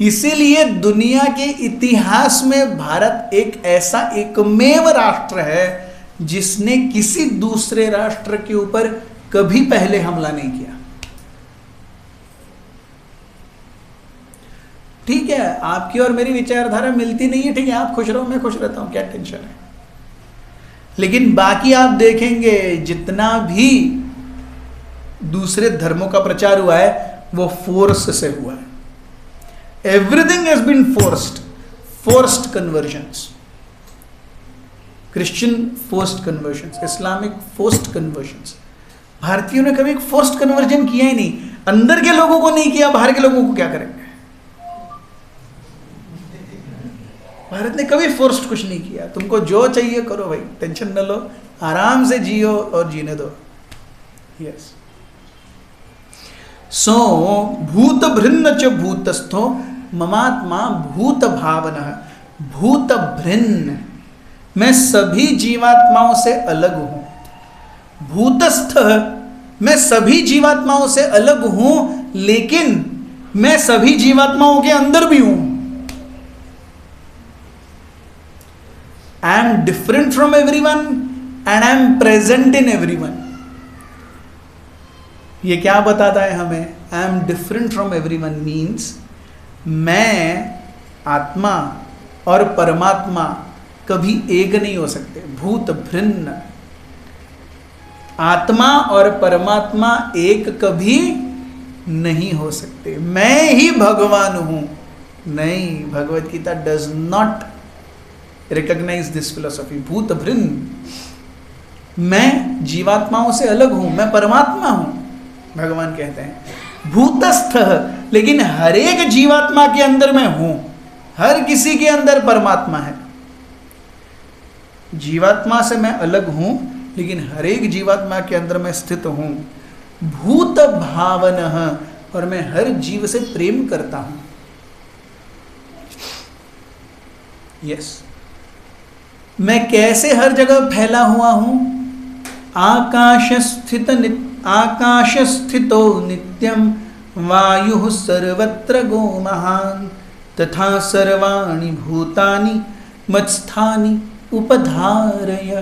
इसीलिए दुनिया के इतिहास में भारत एक ऐसा एकमेव राष्ट्र है जिसने किसी दूसरे राष्ट्र के ऊपर कभी पहले हमला नहीं किया। ठीक है, आपकी और मेरी विचारधारा मिलती नहीं है, ठीक है, आप खुश रहो, मैं खुश रहता हूं, क्या टेंशन है। लेकिन बाकी आप देखेंगे जितना भी दूसरे धर्मों का प्रचार हुआ है वो फोर्स से हुआ है। Everything has been forced conversions, Christian forced conversions, Islamic forced conversions. भारतीयों ने कभी एक फोर्स्ड कन्वर्जन किया ही नहीं। अंदर के लोगों को नहीं किया, बाहर के लोगों को क्या करेंगे। भारत ने कभी फोर्स्ड कुछ नहीं किया। तुमको जो चाहिए करो भाई, टेंशन न लो, आराम से जियो और जीने दो। यस। सो भूत भृन्न च भूतस्थो ममात्मा भूत भावनः। भूत भृन्न, मैं सभी जीवात्माओं से अलग हूं। भूतस्थ, मैं सभी जीवात्माओं से अलग हूं, लेकिन मैं सभी जीवात्माओं के अंदर भी हूं। I am different from everyone and I am present in everyone. ये क्या बताता है हमें? I am different from everyone means मैं, आत्मा और परमात्मा कभी एक नहीं हो सकते। भूत भृन्न, आत्मा और परमात्मा एक कभी नहीं हो सकते। मैं ही भगवान हूं, नहीं, Bhagavad Gita does not recognise this philosophy. भूत भृन्न, मैं जीवात्माओं से अलग हूं, मैं परमात्मा हूं, भगवान कहते हैं। भूतस्थ, लेकिन हर एक जीवात्मा के अंदर मैं हूं, हर किसी के अंदर परमात्मा है। जीवात्मा से मैं अलग हूं, लेकिन हर एक जीवात्मा के अंदर मैं स्थित हूं। भूत भावनः, और मैं हर जीव से प्रेम करता हूं। यस, मैं कैसे हर जगह फैला हुआ हूं? आकाश स्थितो नित्यम वायु सर्वत्र गो महान तथा सर्वाणि भूतानि मत्स्थानि उपधारय।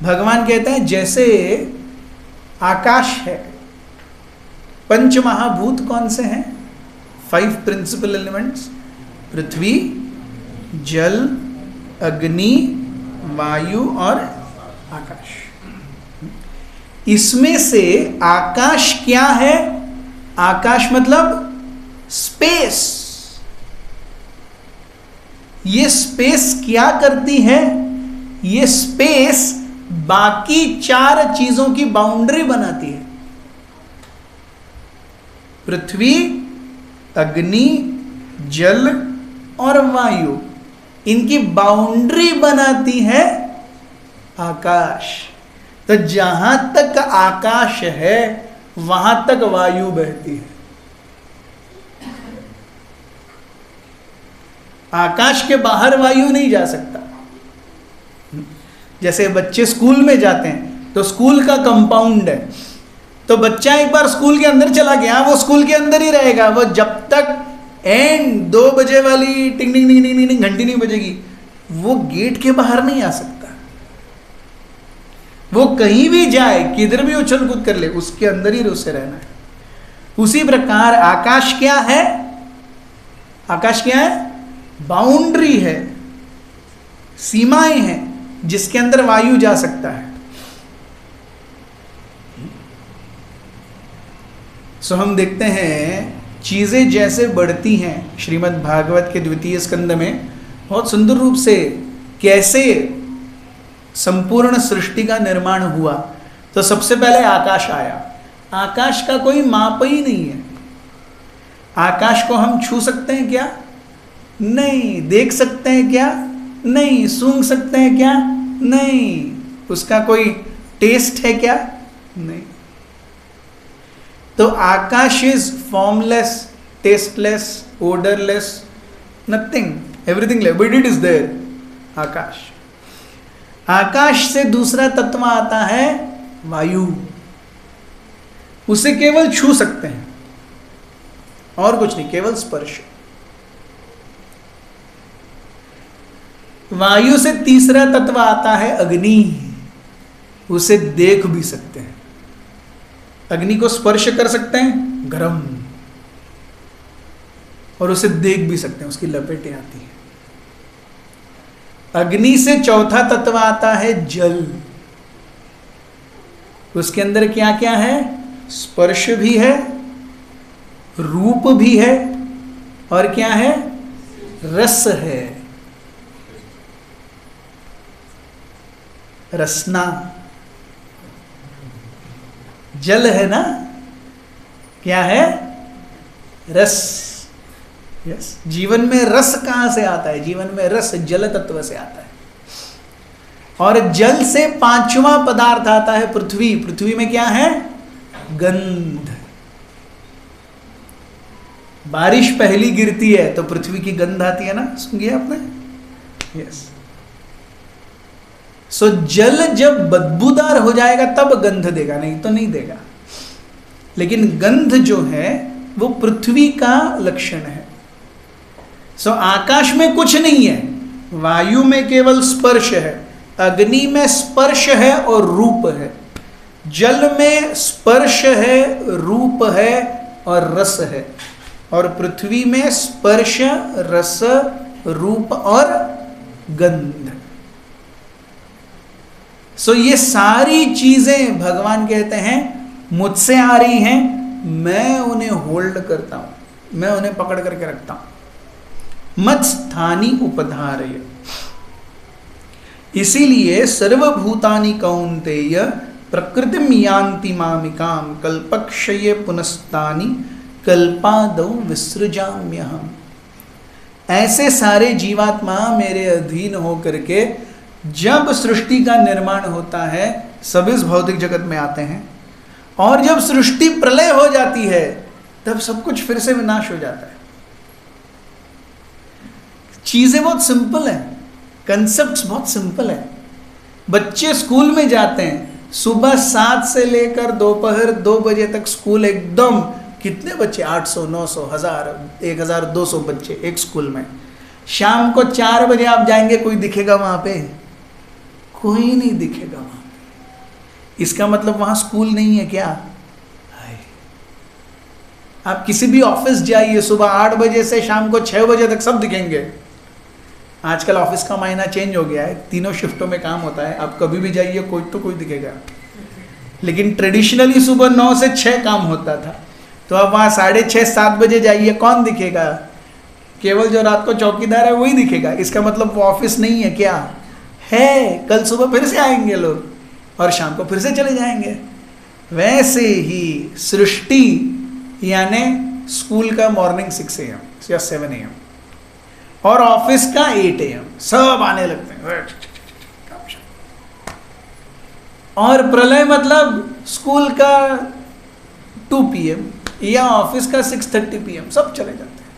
भगवान कहते हैं जैसे आकाश है, पंच महाभूत कौन से हैं? 5 प्रिंसिपल एलिमेंट्स, पृथ्वी, जल, अग्नि, वायु और आकाश। इसमें से आकाश क्या है? आकाश मतलब स्पेस। ये स्पेस क्या करती है? ये स्पेस बाकी 4 चीजों की बाउंड्री बनाती है। पृथ्वी, अग्नि, जल और वायु, इनकी बाउंड्री बनाती है आकाश। तो जहां तक आकाश है वहां तक वायु बहती है। आकाश के बाहर वायु नहीं जा सकता। जैसे बच्चे स्कूल में जाते हैं तो स्कूल का कंपाउंड है, तो बच्चा एक बार स्कूल के अंदर चला गया, वो स्कूल के अंदर ही रहेगा। वो जब तक एंड 2 बजे वाली टिंग टिंग टिंग टिंग टिंग घंटी नहीं बजेगी, वो गेट के बाहर नहीं आ सकता। वो कहीं भी जाए, किधर भी उछल कूद कर ले, उसके अंदर ही उसे रहना है। उसी प्रकार आकाश क्या है? आकाश क्या है? बाउंड्री है, सीमाएं हैं जिसके अंदर वायु जा सकता है। सो हम देखते हैं चीजें जैसे बढ़ती हैं, श्रीमद् भागवत के 2वें स्कंद में बहुत सुंदर रूप से कैसे संपूर्ण सृष्टि का निर्माण हुआ। तो सबसे पहले आकाश आया। आकाश का कोई माप ही नहीं है। आकाश को हम छू सकते हैं क्या? नहीं। देख सकते हैं क्या? नहीं। सूंघ सकते हैं क्या? नहीं। उसका कोई टेस्ट है क्या? नहीं। तो akash is formless, tasteless, odourless, nothing, everything, but it is there. आकाश। आकाश से दूसरा तत्व आता है वायु। उसे केवल छू सकते हैं और कुछ नहीं, केवल स्पर्श। वायु से तीसरा तत्व आता है अग्नि। उसे देख भी सकते हैं, अग्नि को स्पर्श कर सकते हैं, गरम, और उसे देख भी सकते हैं, उसकी लपेटें आती हैं। अग्नि से चौथा तत्व आता है जल। उसके अंदर क्या क्या है? स्पर्श भी है, रूप भी है, और क्या है? रस है, रसना। जल है ना, क्या है? रस। यस। जीवन में रस कहां से आता है? जीवन में रस जल तत्व से आता है। और जल से पांचवा पदार्थ आता है पृथ्वी। पृथ्वी में क्या है? गंध। बारिश पहली गिरती है तो पृथ्वी की गंध आती है ना, सुनिए आपने? यस। सो जल जब बदबूदार हो जाएगा तब गंध देगा, नहीं तो नहीं देगा। लेकिन गंध जो है वो पृथ्वी का लक्षण है। सो आकाश में कुछ नहीं है, वायु में केवल स्पर्श है, अग्नि में स्पर्श है और रूप है, जल में स्पर्श है, रूप है और रस है, और पृथ्वी में स्पर्श, रस, रूप और गंध। सो ये सारी चीजें भगवान कहते हैं मुझसे आ रही हैं, मैं उन्हें होल्ड करता हूं, मैं उन्हें पकड़ करके रखता हूं। मत स्थानी उपधारय। इसीलिए सर्वभूतानि कौन्तेय प्रकृतिम यान्ति मामिकाम कल्पक्षये पुनस्तानि कल्पादौ विसृजाम्यहम्। ऐसे सारे जीवात्मा मेरे अधीन होकर के जब सृष्टि का निर्माण होता है, सब इस भौतिक जगत में आते हैं, और जब सृष्टि प्रलय हो जाती है तब सब कुछ फिर से विनाश हो जाता है। चीजें बहुत सिंपल हैं, कंसेप्ट्स बहुत सिंपल है। बच्चे स्कूल में जाते हैं, सुबह 7 से लेकर दोपहर 2 बजे तक स्कूल एकदम, कितने बच्चे? 800, 900, 1000, 1200 बच्चे एक स्कूल में। शाम को 4 बजे आप जाएंगे, कोई दिखेगा वहां पे? कोई नहीं दिखेगा वहां पे। इसका मतलब वहां स्कूल नहीं है क्या? आप किसी भी ऑफिस जाइए, सुबह 8 बजे से शाम को 6 बजे तक सब दिखेंगे। आजकल ऑफिस का मायना चेंज हो गया है, 3 शिफ्टों में काम होता है, आप कभी भी जाइए कोई तो कोई दिखेगा। लेकिन ट्रेडिशनली सुबह 9 से 6 काम होता था, तो अब वहाँ 6:30, 7 बजे जाइए, कौन दिखेगा? केवल जो रात को चौकीदार है वही दिखेगा। इसका मतलब वो ऑफिस नहीं है क्या? है। कल सुबह फिर से आएंगे लोग और शाम को फिर से चले जाएंगे। वैसे ही सृष्टि यानी स्कूल का मॉर्निंग 6 AM या 7 AM, और ऑफिस का 8 AM, सब आने लगते हैं। और प्रलय मतलब स्कूल का 2 PM या ऑफिस का 6:30 PM, सब चले जाते हैं।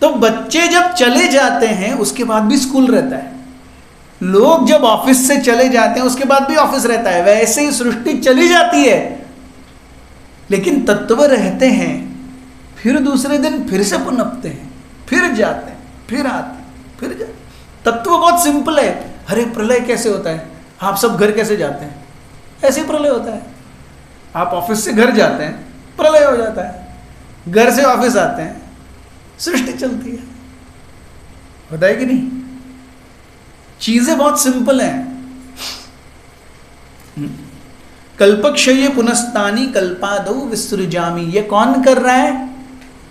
तो बच्चे जब चले जाते हैं उसके बाद भी स्कूल रहता है, लोग जब ऑफिस से चले जाते हैं उसके बाद भी ऑफिस रहता है। वैसे ही सृष्टि चली जाती है, लेकिन तत्व रहते हैं, फिर दूसरे दिन फिर से पनपते हैं, फिर जाते हैं, फिर आते हैं, फिर जाते हैं। तत्व बहुत सिंपल है। अरे प्रलय कैसे होता है? आप सब घर कैसे जाते हैं? ऐसे ही प्रलय होता है। आप ऑफिस से घर जाते हैं, प्रलय हो जाता है। घर से ऑफिस आते हैं, सृष्टि चलती है। होता है कि नहीं? चीजें बहुत सिंपल हैं। कल्पक्षये पुनस्तानी कल्पादौ विसृजामि। ये कौन कर रहा है?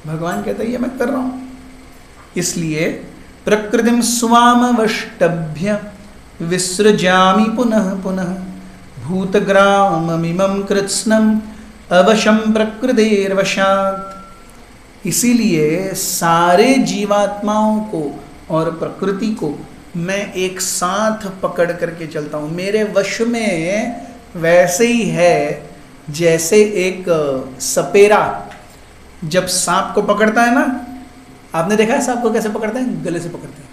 भगवान कहता है ये मैं कर रहा हूं। इसलिए प्रकृतिम स्वामवष्टभ्य विसृजामि पुनः पुनः भूतग्राममिमं कृत्स्नम् अवशं प्रकृतेर्वशात्। इसीलिए सारे जीवात्माओं को और प्रकृति को मैं एक साथ पकड़ करके चलता हूं। मेरे वश में वैसे ही है जैसे एक सपेरा जब सांप को पकड़ता है ना, आपने देखा है सांप को कैसे पकड़ते हैं? गले से पकड़ते हैं,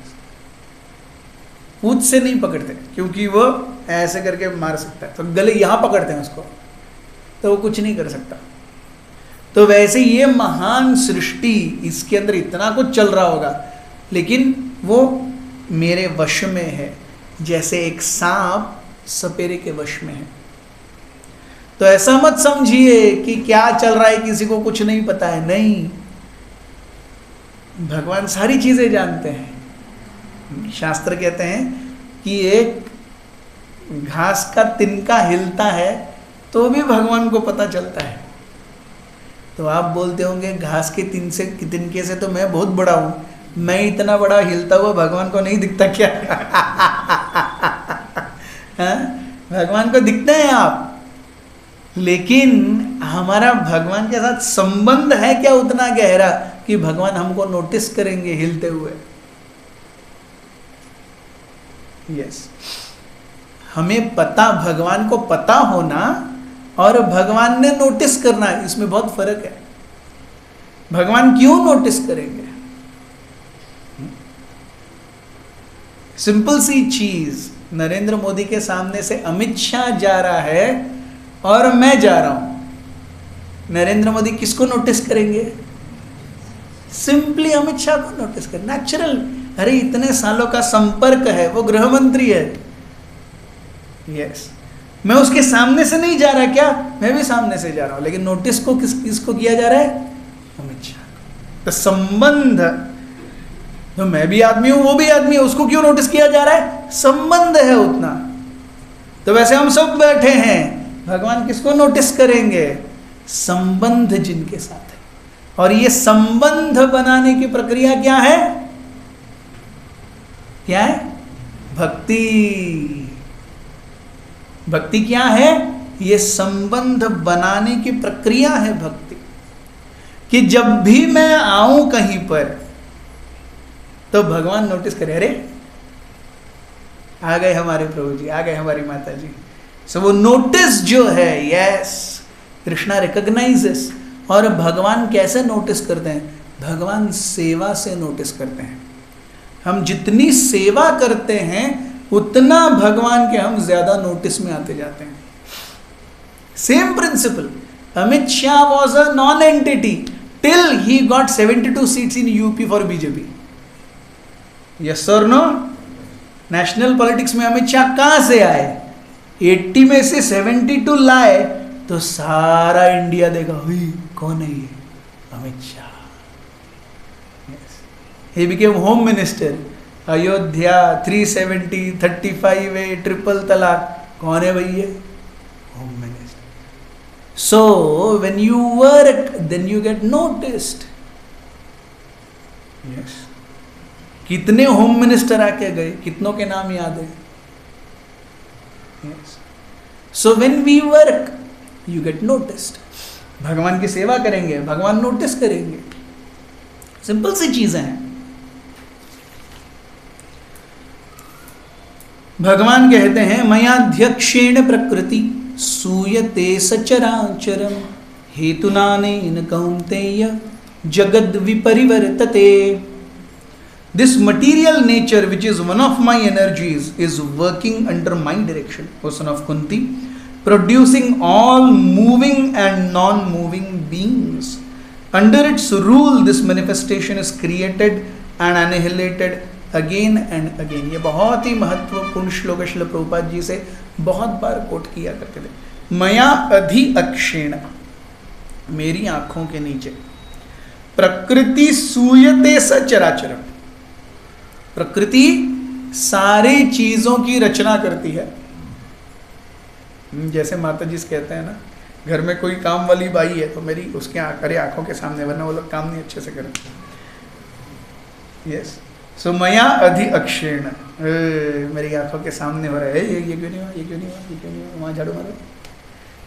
पूंछ से नहीं पकड़ते, क्योंकि वो ऐसे करके मार सकता है। तो गले यहां पकड़ते हैं उसको, तो वो कुछ नहीं कर सकता। तो वैसे ये महान सृष्टि, इसके अंदर इतना कुछ चल रहा होगा, लेकिन वो मेरे वश में है, जैसे एक सांप सपेरे के वश में है। तो ऐसा मत समझिए कि क्या चल रहा है किसी को कुछ नहीं पता है। नहीं, भगवान सारी चीजें जानते हैं। शास्त्र कहते हैं कि एक घास का तिनका हिलता है तो भी भगवान को पता चलता है। तो आप बोलते होंगे घास के तिनके से तो मैं बहुत बड़ा हूं, मैं इतना बड़ा हिलता हुआ भगवान को नहीं दिखता क्या? भगवान को दिखते हैं आप, लेकिन हमारा भगवान के साथ संबंध है क्या उतना गहरा कि भगवान हमको नोटिस करेंगे हिलते हुए? यस, हमें पता, भगवान को पता होना और भगवान ने नोटिस करना, इसमें बहुत फर्क है। भगवान क्यों नोटिस करेंगे? सिंपल सी चीज, नरेंद्र मोदी के सामने से अमित शाह जा रहा है और मैं जा रहा हूं, नरेंद्र मोदी किसको नोटिस करेंगे? सिंपली अमित शाह को नोटिस करें, नेचुरल। अरे इतने सालों का संपर्क है, वो गृह मंत्री है। यस, मैं उसके सामने से नहीं जा रहा क्या? मैं भी सामने से जा रहा हूं, लेकिन नोटिस को किसको किया जा रहा है? अमित शाह। तो संबंध, तो मैं भी आदमी हूं, वो भी आदमी है, उसको क्यों नोटिस किया जा रहा है? संबंध है उतना। तो वैसे हम सब बैठे हैं, भगवान किसको नोटिस करेंगे? संबंध जिनके साथ है। और ये संबंध बनाने की प्रक्रिया क्या है? क्या है? भक्ति। भक्ति क्या है? ये संबंध बनाने की प्रक्रिया है भक्ति। कि जब भी मैं आऊं कहीं पर तो भगवान नोटिस करे, अरे आ गए हमारे प्रभु जी, आ गए हमारी माता जी। सो वो नोटिस जो है, यस, कृष्णा रिकॉग्नाइजेस। और भगवान कैसे नोटिस करते हैं? भगवान सेवा से नोटिस करते हैं। हम जितनी सेवा करते हैं उतना भगवान के हम ज्यादा नोटिस में आते जाते हैं। Same principle. Amit Shah was a non entity till he got 72 seats in UP for BJP. Yes और नो? नेशनल पॉलिटिक्स में अमित शाह कहां से आए? 80 में से 72 लाए तो सारा इंडिया देखा, हुई कौन है ये? Amit Shah. He became home minister. Ayodhya 370, 35A, triple तलाक, कौन है भाई ये? Home minister. So when you work then you get noticed. Yes, कितने होम मिनिस्टर आके गए, कितनों के नाम याद है? Yes, so when we work you get noticed. भगवान की सेवा करेंगे, भगवान नोटिस करेंगे। सिंपल सी चीजें हैं। भगवान कहते हैं मयाध्यक्षेण प्रकृति सूयते सचराचरम हेतुनानेन कौन्तेय जगद विपरिवर्तते. This material nature, which is one of my energies, is working under my direction, O son of Kunti, producing all moving and non-moving beings. Under its rule, this manifestation is created and annihilated again and again. ये बहुत ही महत्वपूर्ण श्लोक है, श्रील प्रभुपाद जी से बहुत बार coat किया करते थे. मया अधि अक्षेण, मेरी आंखों के नीचे, प्रकृति सूयते सचराचरम, प्रकृति सारी चीजों की रचना करती है. जैसे माता जी कहते हैं ना, घर में कोई काम वाली बाई है तो मेरी उसके अरे आंखों के सामने, वरना वो लोग काम नहीं अच्छे से करें. यस, सो मया अधि अक्षेण, मेरी आंखों के सामने हो रहा है, ये क्यों नहीं हुआ, ये क्यों नहीं हुआ, ये क्यों नहीं हुआ, वहां झाड़ू मारो.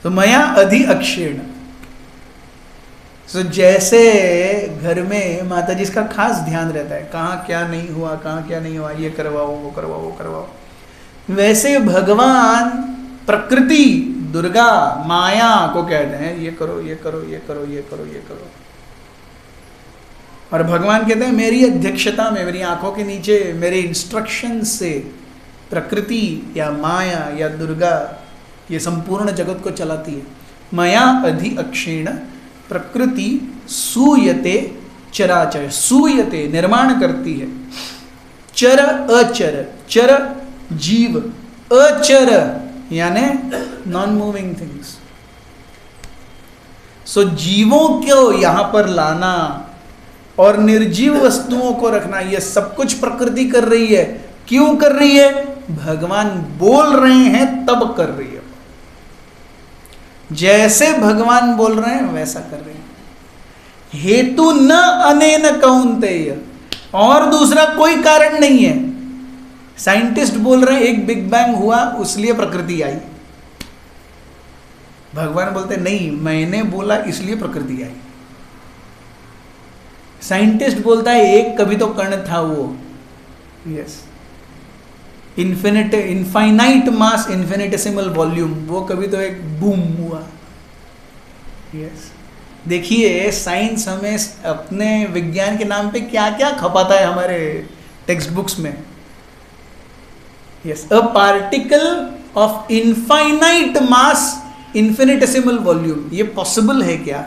तो मया अधि अक्षेण. सो जैसे घर में माता जी का खास ध्यान रहता है, कहाँ क्या नहीं हुआ, कहाँ क्या नहीं हुआ, ये करवाओ, वो करवाओ, वो करवाओ, वैसे भगवान प्रकृति दुर्गा माया को कहते हैं ये करो, ये करो, ये करो, ये करो, ये करो. और भगवान कहते हैं मेरी अध्यक्षता में, मेरी आंखों के नीचे, मेरे इंस्ट्रक्शन से प्रकृति या माया या दुर्गा ये संपूर्ण जगत को चलाती है. मया अधि अक्षेण प्रकृति सूयते चराचर, सूयते निर्माण करती है, चर अचर, चर जीव, अचर यानी नॉन मूविंग थिंग्स. सो जीवों को यहां पर लाना और निर्जीव वस्तुओं को रखना, यह सब कुछ प्रकृति कर रही है. क्यों कर रही है? भगवान बोल रहे हैं तब कर रही है. जैसे भगवान बोल रहे हैं वैसा कर रहे हैं. हेतु न अनेन कौन्तेय, और दूसरा कोई कारण नहीं है. साइंटिस्ट बोल रहे हैं एक बिग बैंग हुआ इसलिए प्रकृति आई. भगवान बोलते नहीं, मैंने बोला इसलिए प्रकृति आई. साइंटिस्ट बोलता है एक कभी तो कण था वो. यस, इनफाइनाइट मास इन्फिनिटेसिमल वॉल्यूम, वो कभी तो एक बूम हुआ. यस, देखिए साइंस हमें अपने विज्ञान के नाम पे क्या क्या खपाता है हमारे टेक्स्ट बुक्स में. Yes, a particle of infinite mass infinitesimal volume, ये पॉसिबल है क्या?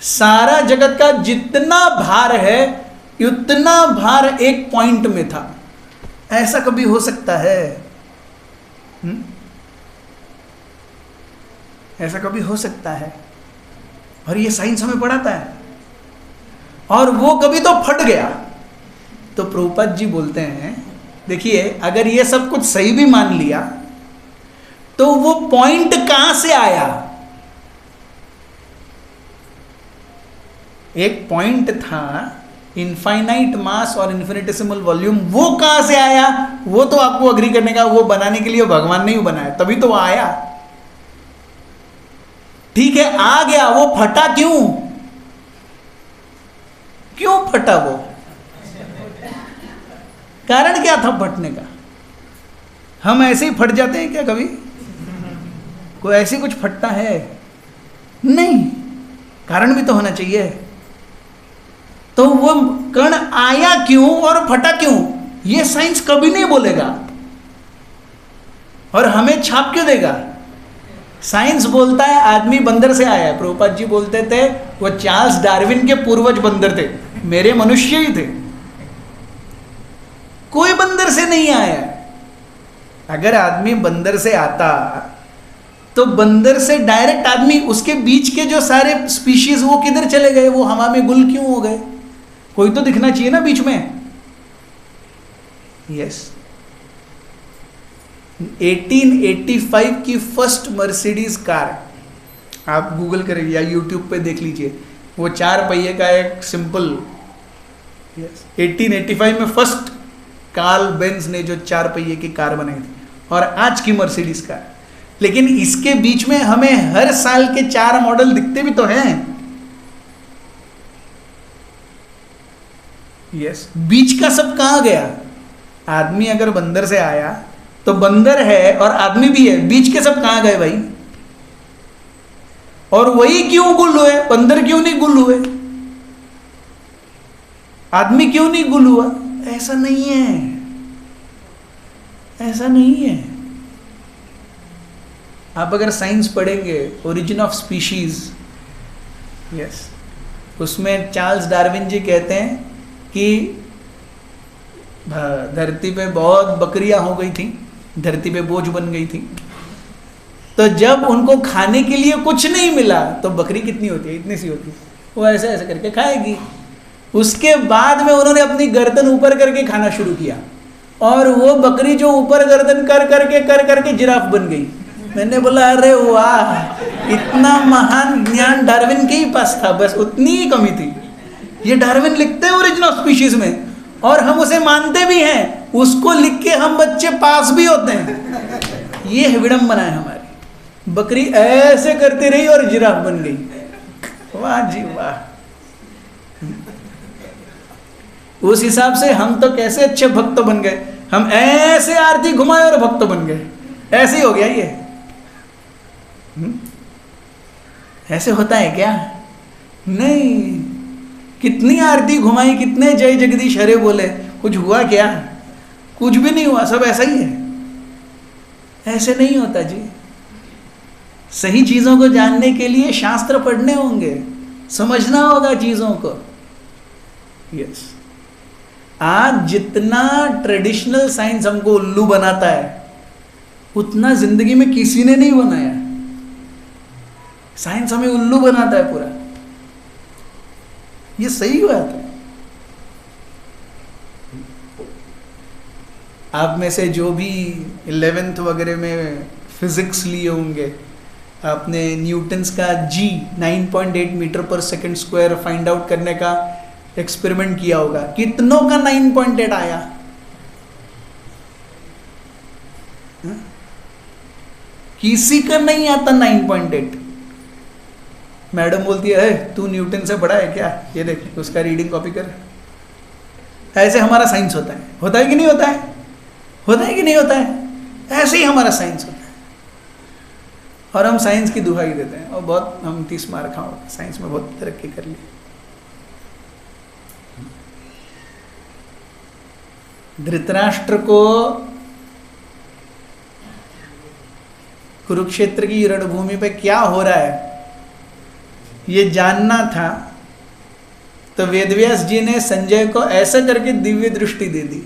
सारा जगत का जितना भार है उतना भार एक पॉइंट में था. ऐसा कभी हो सकता है? ऐसा कभी हो सकता है? और ये साइंस हमें पढ़ाता है. और वो कभी तो फट गया. तो प्रभुपाद जी बोलते हैं देखिए, अगर ये सब कुछ सही भी मान लिया तो वो पॉइंट कहां से आया? एक पॉइंट था इनफाइनाइट मास और इन्फिनिटेसिमल वॉल्यूम, वो कहां से आया? वो तो आपको अग्री करने का, वो बनाने के लिए भगवान ने ही बनाया, तभी तो आया. ठीक है, आ गया, वो फटा क्यों? क्यों फटा? वो कारण क्या था फटने का? हम ऐसे ही फट जाते हैं क्या कभी? कोई ऐसे कुछ फटता है? नहीं, कारण भी तो होना चाहिए. तो वो कण आया क्यों और फटा क्यों, ये साइंस कभी नहीं बोलेगा. और हमें छाप क्यों देगा? साइंस बोलता है आदमी बंदर से आया है. प्रभुपाद जी बोलते थे वो चार्ल्स डार्विन के पूर्वज बंदर थे, मेरे मनुष्य ही थे, कोई बंदर से नहीं आया. अगर आदमी बंदर से आता तो बंदर से डायरेक्ट आदमी, उसके बीच के जो सारे स्पीशीज वो किधर चले गए? वो हवा में गुल क्यों हो गए? कोई तो दिखना चाहिए ना बीच में. यस, 1885 की फर्स्ट मर्सिडीज कार, आप गूगल करें या यूट्यूब पे देख लीजिए, वो 4 पहिए का एक सिंपल. यस, 1885 में फर्स्ट कार्ल बेंज ने जो 4 पहिए की कार बनाई थी, और आज की मर्सिडीज कार. लेकिन इसके बीच में हमें हर साल के 4 मॉडल दिखते भी तो हैं. यस, बीच का सब कहां गया? आदमी अगर बंदर से आया तो बंदर है और आदमी भी है, बीच के सब कहां गए भाई? और वही क्यों गुल हुए? बंदर क्यों नहीं गुल हुए? आदमी क्यों नहीं गुल हुआ? ऐसा नहीं है, ऐसा नहीं है। आप अगर साइंस पढ़ेंगे, ओरिजिन ऑफ स्पीशीज, यस, उसमें चार्ल्स डार्विन जी कहते हैं कि धरती पे बहुत बकरियां हो गई थी, धरती पे बोझ बन गई थी, तो जब उनको खाने के लिए कुछ नहीं मिला तो बकरी कितनी होती है? इतनी सी होती है, वो ऐसे ऐसे करके खाएगी। उसके बाद में उन्होंने अपनी गर्दन ऊपर करके खाना शुरू किया और वो बकरी जो ऊपर गर्दन कर करके जिराफ बन गई। मैंने बोला अरे वाह, इतना महान ज्ञान डार्विन के ही पास था, बस उतनी ही कमी थी। ये डार्विन लिखते हैं ओरिजिन ऑफ स्पीशीज में और हम उसे मानते भी हैं, उसको लिख के हम बच्चे पास भी होते हैं। ये विडंबना है हमारी। बकरी ऐसे करती रही और जिराफ बन गई। वाह जी वाह। उस हिसाब से हम तो कैसे अच्छे भक्त बन गए, हम ऐसे आरती घुमाए और भक्त बन गए। ऐसे ही हो गया ये। ऐसे होता है क्या? नहीं। कितनी आरती घुमाई, कितने जय जगदीश हरे बोले, कुछ हुआ क्या? कुछ भी नहीं हुआ, सब ऐसा ही है। ऐसे नहीं होता जी। सही चीजों को जानने के लिए शास्त्र पढ़ने होंगे, समझना होगा चीजों को। यस, आज जितना ट्रेडिशनल साइंस हमको उल्लू बनाता है, उतना जिंदगी में किसी ने नहीं बनाया। साइंस हमें उल्लू बनाता है पूरा। ये सही बात है। आप में से जो भी 11th वगैरह में फिजिक्स लिए होंगे, आपने न्यूटन्स का G 9.8 मीटर पर सेकंड स्क्वायर फाइंड आउट करने का एक्सपेरिमेंट किया होगा। कितनों का 9.8 आया? किसी का नहीं आता 9.8। मैडम बोलती है तू न्यूटन से बड़ा है क्या? ये देख उसका रीडिंग कॉपी कर। ऐसे हमारा साइंस होता है कि नहीं होता है? होता है कि नहीं होता है? ऐसे ही हमारा साइंस होता है। और हम साइंस की दुहाई देते हैं और बहुत हम 30 मार्क खाओ, साइंस में बहुत तरक्की कर ली। धृतराष्ट्र को कुरुक्षेत्र की रणभूमि पे क्या हो रहा है ये जानना था, तो वेदव्यास जी ने संजय को ऐसा करके दिव्य दृष्टि दे दी।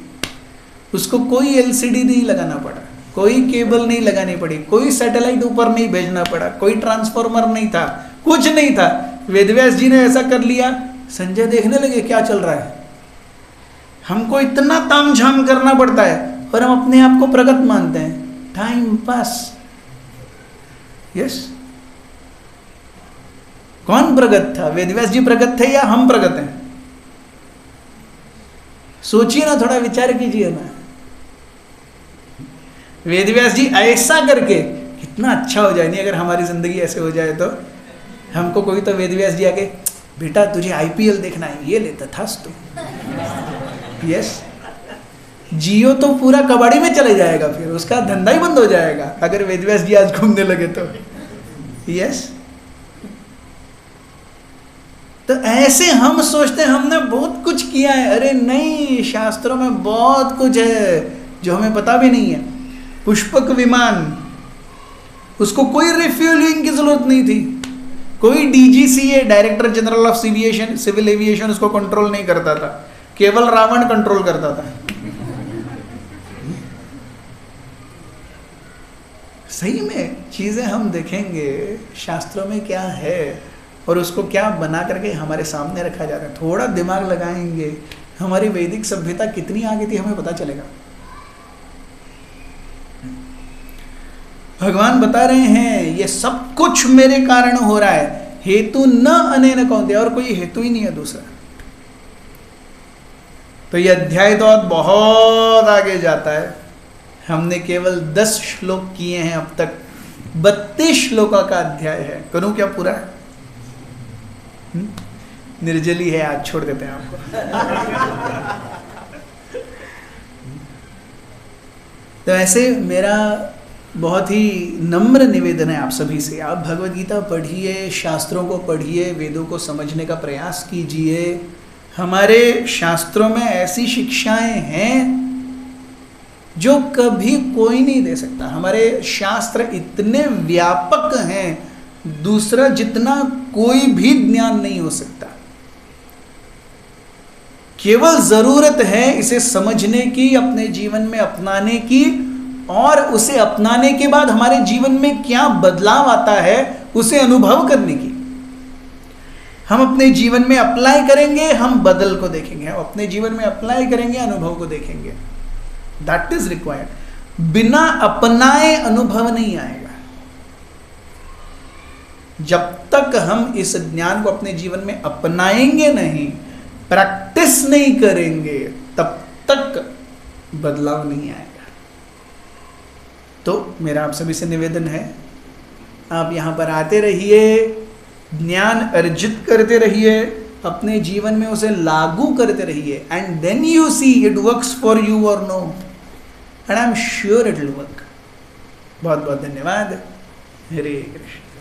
उसको कोई एलसीडी नहीं लगाना पड़ा, कोई केबल नहीं लगानी पड़ी, कोई सैटेलाइट ऊपर नहीं भेजना पड़ा, कोई ट्रांसफॉर्मर नहीं था, कुछ नहीं था। वेदव्यास जी ने ऐसा कर लिया, संजय देखने लगे क्या चल रहा है। हमको इतना तामझाम करना पड़ता है और हम अपने आप को प्रगत मानते हैं। Time pass. यस, कौन प्रगत था? वेदव्यास जी प्रगत थे या हम प्रगत हैं? सोचिए ना, थोड़ा विचार कीजिए ना। वेदव्यास जी ऐसा करके कितना अच्छा हो जाए। नहीं, अगर हमारी जिंदगी ऐसे हो जाए तो हमको कोई तो वेदव्यास जी आके बेटा तुझे आईपीएल देखना है, ये लेता था तू। यस, जियो तो पूरा कबाड़ी में चले जाएगा, फिर उसका धंधा ही बंद हो जाएगा अगर वेदव्यास जी आज घूमने लगे तो। यस, तो ऐसे हम सोचते हैं हमने बहुत कुछ किया है। अरे नहीं, शास्त्रों में बहुत कुछ है जो हमें पता भी नहीं है। पुष्पक विमान, उसको कोई रिफ्यूलिंग की जरूरत नहीं थी। कोई DGCA, director general of civil aviation उसको कंट्रोल नहीं करता था, केवल रावण कंट्रोल करता था। सही में चीजें हम देखेंगे शास्त्रों में क्या है और उसको क्या बना करके हमारे सामने रखा जाता है। थोड़ा दिमाग लगाएंगे, हमारी वैदिक सभ्यता कितनी आगे थी हमें पता चलेगा। भगवान बता रहे हैं ये सब कुछ मेरे कारण हो रहा है, हेतु न अनेन कौन्तेय, और कोई हेतु ही नहीं है दूसरा। तो ये अध्याय तो बहुत आगे जाता है। हमने केवल 10 श्लोक किए हैं अब तक, 32 श्लोकों का अध्याय है। करूं क्या पूरा? निर्जली है आज, छोड़ देते हैं आपको। तो ऐसे मेरा बहुत ही नम्र निवेदन है आप सभी से, आप भगवद गीता पढ़िए, शास्त्रों को पढ़िए, वेदों को समझने का प्रयास कीजिए। हमारे शास्त्रों में ऐसी शिक्षाएं हैं जो कभी कोई नहीं दे सकता। हमारे शास्त्र इतने व्यापक हैं, दूसरा जितना कोई भी ज्ञान नहीं हो सकता। केवल जरूरत है इसे समझने की, अपने जीवन में अपनाने की, और उसे अपनाने के बाद हमारे जीवन में क्या बदलाव आता है उसे अनुभव करने की। हम अपने जीवन में अप्लाई करेंगे, हम बदल को देखेंगे, हम अपने जीवन में अप्लाई करेंगे, अनुभव को देखेंगे। That is required. बिना अपनाए अनुभव नहीं आएगा। जब तक हम इस ज्ञान को अपने जीवन में अपनाएंगे नहीं, प्रैक्टिस नहीं करेंगे, तब तक बदलाव नहीं आएगा। तो मेरा आप सभी से निवेदन है, आप यहाँ पर आते रहिए, ज्ञान अर्जित करते रहिए, अपने जीवन में उसे लागू करते रहिए, and then you see it works for you और no, and I am sure it will work. बहुत बहुत धन्यवाद। हरे कृष्ण।